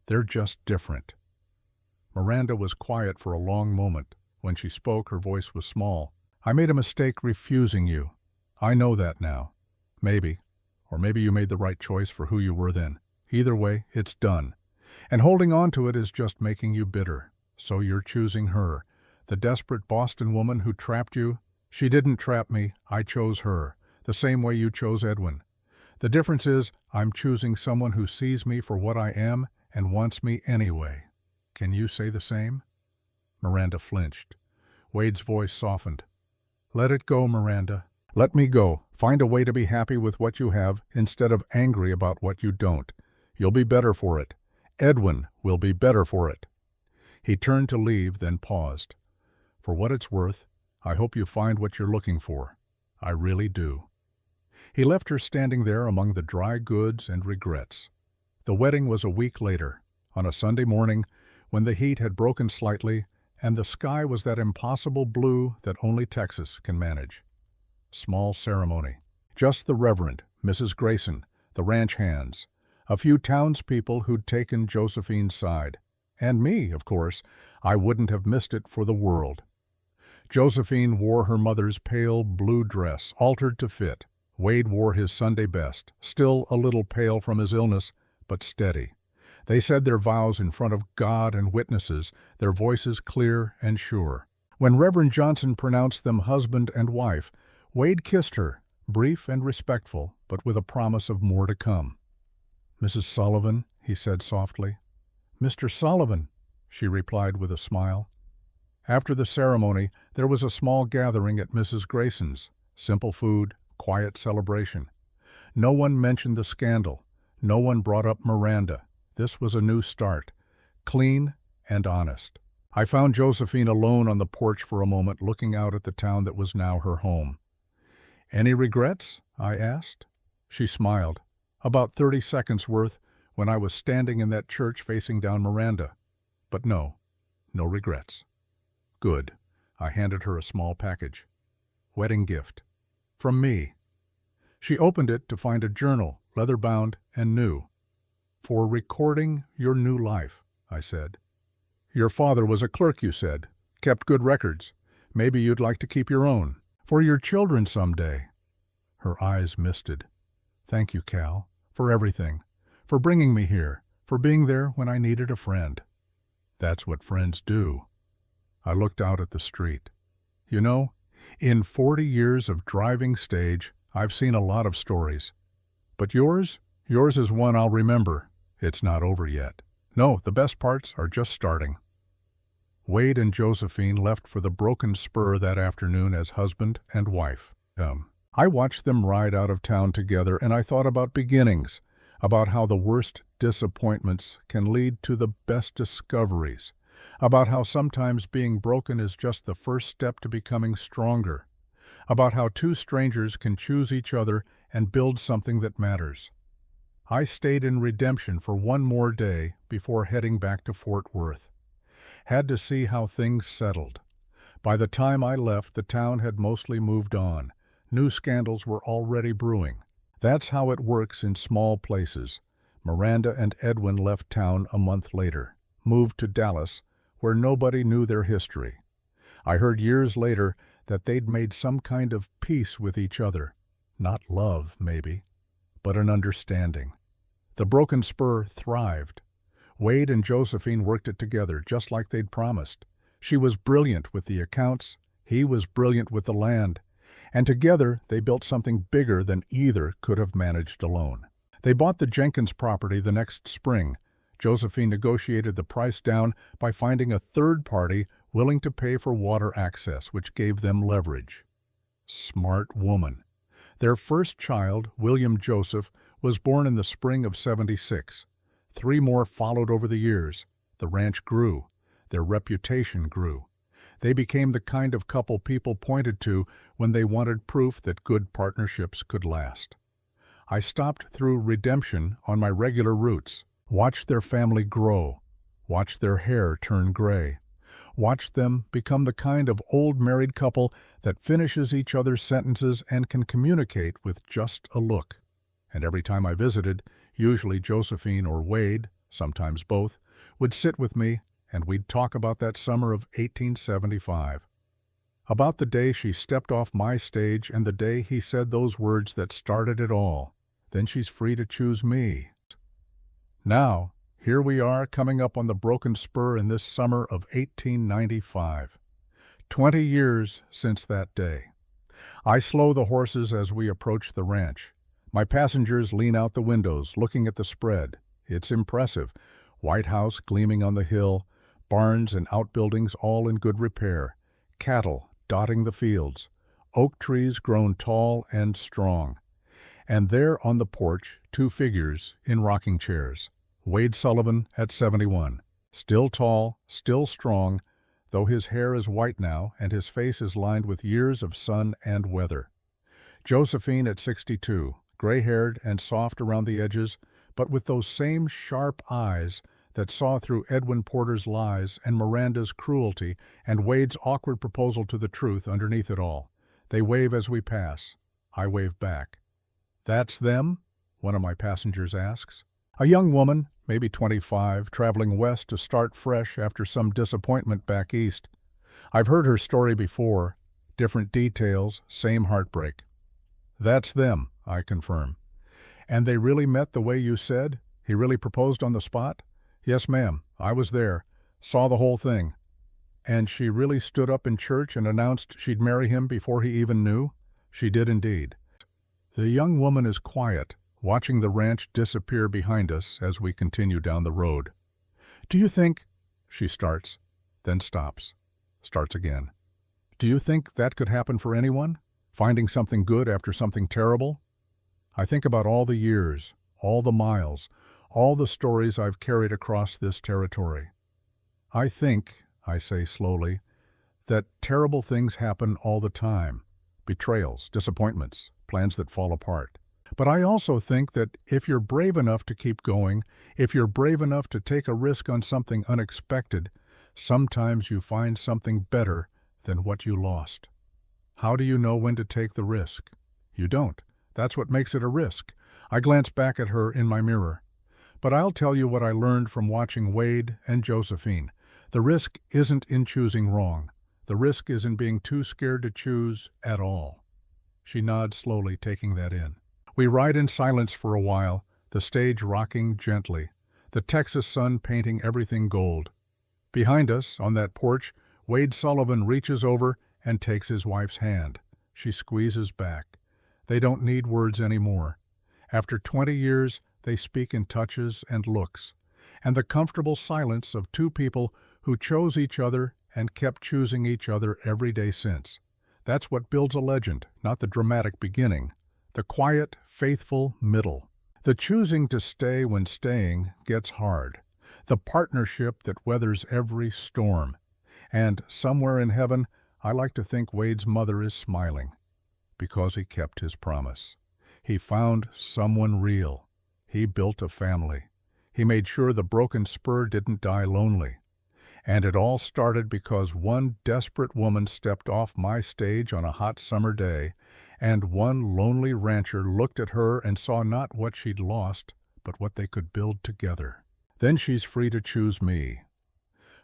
They're just different." Miranda was quiet for a long moment. When she spoke, her voice was small. "I made a mistake refusing you. I know that now. Maybe. Or maybe you made the right choice for who you were then. Either way, it's done. And holding on to it is just making you bitter. So you're choosing her. The desperate Boston woman who trapped you. She didn't trap me. I chose her. The same way you chose Edwin. The difference is I'm choosing someone who sees me for what I am and wants me anyway. Can you say the same?" Miranda flinched. Wade's voice softened. "Let it go, Miranda. Let me go. Find a way to be happy with what you have instead of angry about what you don't. You'll be better for it. Edwin will be better for it." He turned to leave, then paused. "For what it's worth, I hope you find what you're looking for. I really do." He left her standing there among the dry goods and regrets. The wedding was a week later, on a Sunday morning, when the heat had broken slightly and the sky was that impossible blue that only Texas can manage. Small ceremony. Just the Reverend, Mrs. Grayson, the ranch hands, a few townspeople who'd taken Josephine's side. And me, of course. I wouldn't have missed it for the world. Josephine wore her mother's pale blue dress, altered to fit. Wade wore his Sunday best, still a little pale from his illness, but steady. They said their vows in front of God and witnesses, their voices clear and sure. When Reverend Johnson pronounced them husband and wife, Wade kissed her, brief and respectful, but with a promise of more to come. "Mrs. Sullivan," he said softly. "Mr. Sullivan," she replied with a smile. After the ceremony, there was a small gathering at Mrs. Grayson's. Simple food, quiet celebration. No one mentioned the scandal. No one brought up Miranda. This was a new start, clean and honest. I found Josephine alone on the porch for a moment, looking out at the town that was now her home. "Any regrets?" I asked. She smiled. "About 30 seconds worth when I was standing in that church facing down Miranda. But no regrets." "Good." I handed her a small package. "Wedding gift. From me." She opened it to find a journal, leather-bound and new. "For recording your new life," I said. "Your father was a clerk, you said. Kept good records. Maybe you'd like to keep your own. For your children someday." Her eyes misted. "Thank you, Cal, for everything. For bringing me here. For being there when I needed a friend." "That's what friends do." I looked out at the street. You know, in 40 years of driving stage, I've seen a lot of stories. But yours is one I'll remember. It's not over yet. No, the best parts are just starting. Wade and Josephine left for the Broken Spur that afternoon as husband and wife. I watched them ride out of town together, and I thought about beginnings, about how the worst disappointments can lead to the best discoveries, about how sometimes being broken is just the first step to becoming stronger, about how two strangers can choose each other and build something that matters. I stayed in Redemption for one more day before heading back to Fort Worth. Had to see how things settled. By the time I left, the town had mostly moved on. New scandals were already brewing. That's how it works in small places. Miranda and Edwin left town a month later, moved to Dallas, where nobody knew their history. I heard years later that they'd made some kind of peace with each other. Not love, maybe, but an understanding. The Broken Spur thrived. Wade and Josephine worked it together, just like they'd promised. She was brilliant with the accounts, he was brilliant with the land, and together they built something bigger than either could have managed alone. They bought the Jenkins property the next spring. Josephine negotiated the price down by finding a third party willing to pay for water access, which gave them leverage. Smart woman. Their first child, William Joseph, was born in the spring of '76. 3 more followed over the years. The ranch grew. Their reputation grew. They became the kind of couple people pointed to when they wanted proof that good partnerships could last. I stopped through Redemption on my regular routes, watched their family grow, watched their hair turn gray, watched them become the kind of old married couple that finishes each other's sentences and can communicate with just a look. And every time I visited, usually Josephine or Wade, sometimes both, would sit with me and we'd talk about that summer of 1875. About the day she stepped off my stage and the day he said those words that started it all. Then she's free to choose me. Now, here we are coming up on the Broken Spur in this summer of 1895. 20 years since that day. I slow the horses as we approach the ranch. My passengers lean out the windows, looking at the spread. It's impressive. White House gleaming on the hill, barns and outbuildings all in good repair, cattle dotting the fields, oak trees grown tall and strong. And there on the porch, 2 figures in rocking chairs. Wade Sullivan at 71, still tall, still strong, though his hair is white now and his face is lined with years of sun and weather. Josephine at 62, gray-haired and soft around the edges, but with those same sharp eyes that saw through Edwin Porter's lies and Miranda's cruelty and Wade's awkward proposal to the truth underneath it all. They wave as we pass. I wave back. "That's them?" one of my passengers asks. A young woman, maybe 25, traveling west to start fresh after some disappointment back east. I've heard her story before. Different details, same heartbreak. "That's them," I confirm. "And they really met the way you said? He really proposed on the spot?" "Yes, ma'am. I was there. Saw the whole thing." "And she really stood up in church and announced she'd marry him before he even knew?" "She did indeed." The young woman is quiet, watching the ranch disappear behind us as we continue down the road. "Do you think—" she starts, then stops, starts again. "Do you think that could happen for anyone? Finding something good after something terrible?" I think about all the years, all the miles, all the stories I've carried across this territory. I think, I say slowly, that terrible things happen all the time. Betrayals, disappointments, plans that fall apart. But I also think that if you're brave enough to keep going, if you're brave enough to take a risk on something unexpected, sometimes you find something better than what you lost. How do you know when to take the risk? You don't. That's what makes it a risk. I glance back at her in my mirror. But I'll tell you what I learned from watching Wade and Josephine. The risk isn't in choosing wrong. The risk is in being too scared to choose at all. She nods slowly, taking that in. We ride in silence for a while, the stage rocking gently, the Texas sun painting everything gold. Behind us, on that porch, Wade Sullivan reaches over and takes his wife's hand. She squeezes back. They don't need words anymore. After 20 years, they speak in touches and looks, and the comfortable silence of 2 people who chose each other and kept choosing each other every day since. That's what builds a legend, not the dramatic beginning, the quiet, faithful middle. The choosing to stay when staying gets hard, the partnership that weathers every storm. And somewhere in heaven, I like to think Wade's mother is smiling, because he kept his promise. He found someone real. He built a family. He made sure the Broken Spur didn't die lonely. And it all started because one desperate woman stepped off my stage on a hot summer day And one lonely rancher looked at her and saw not what she'd lost, but what they could build together. Then she's free to choose me.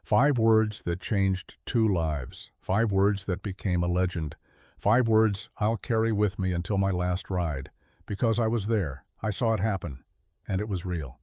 5 words that changed 2 lives. 5 words that became a legend. 5 words I'll carry with me until my last ride. Because I was there. I saw it happen. And it was real.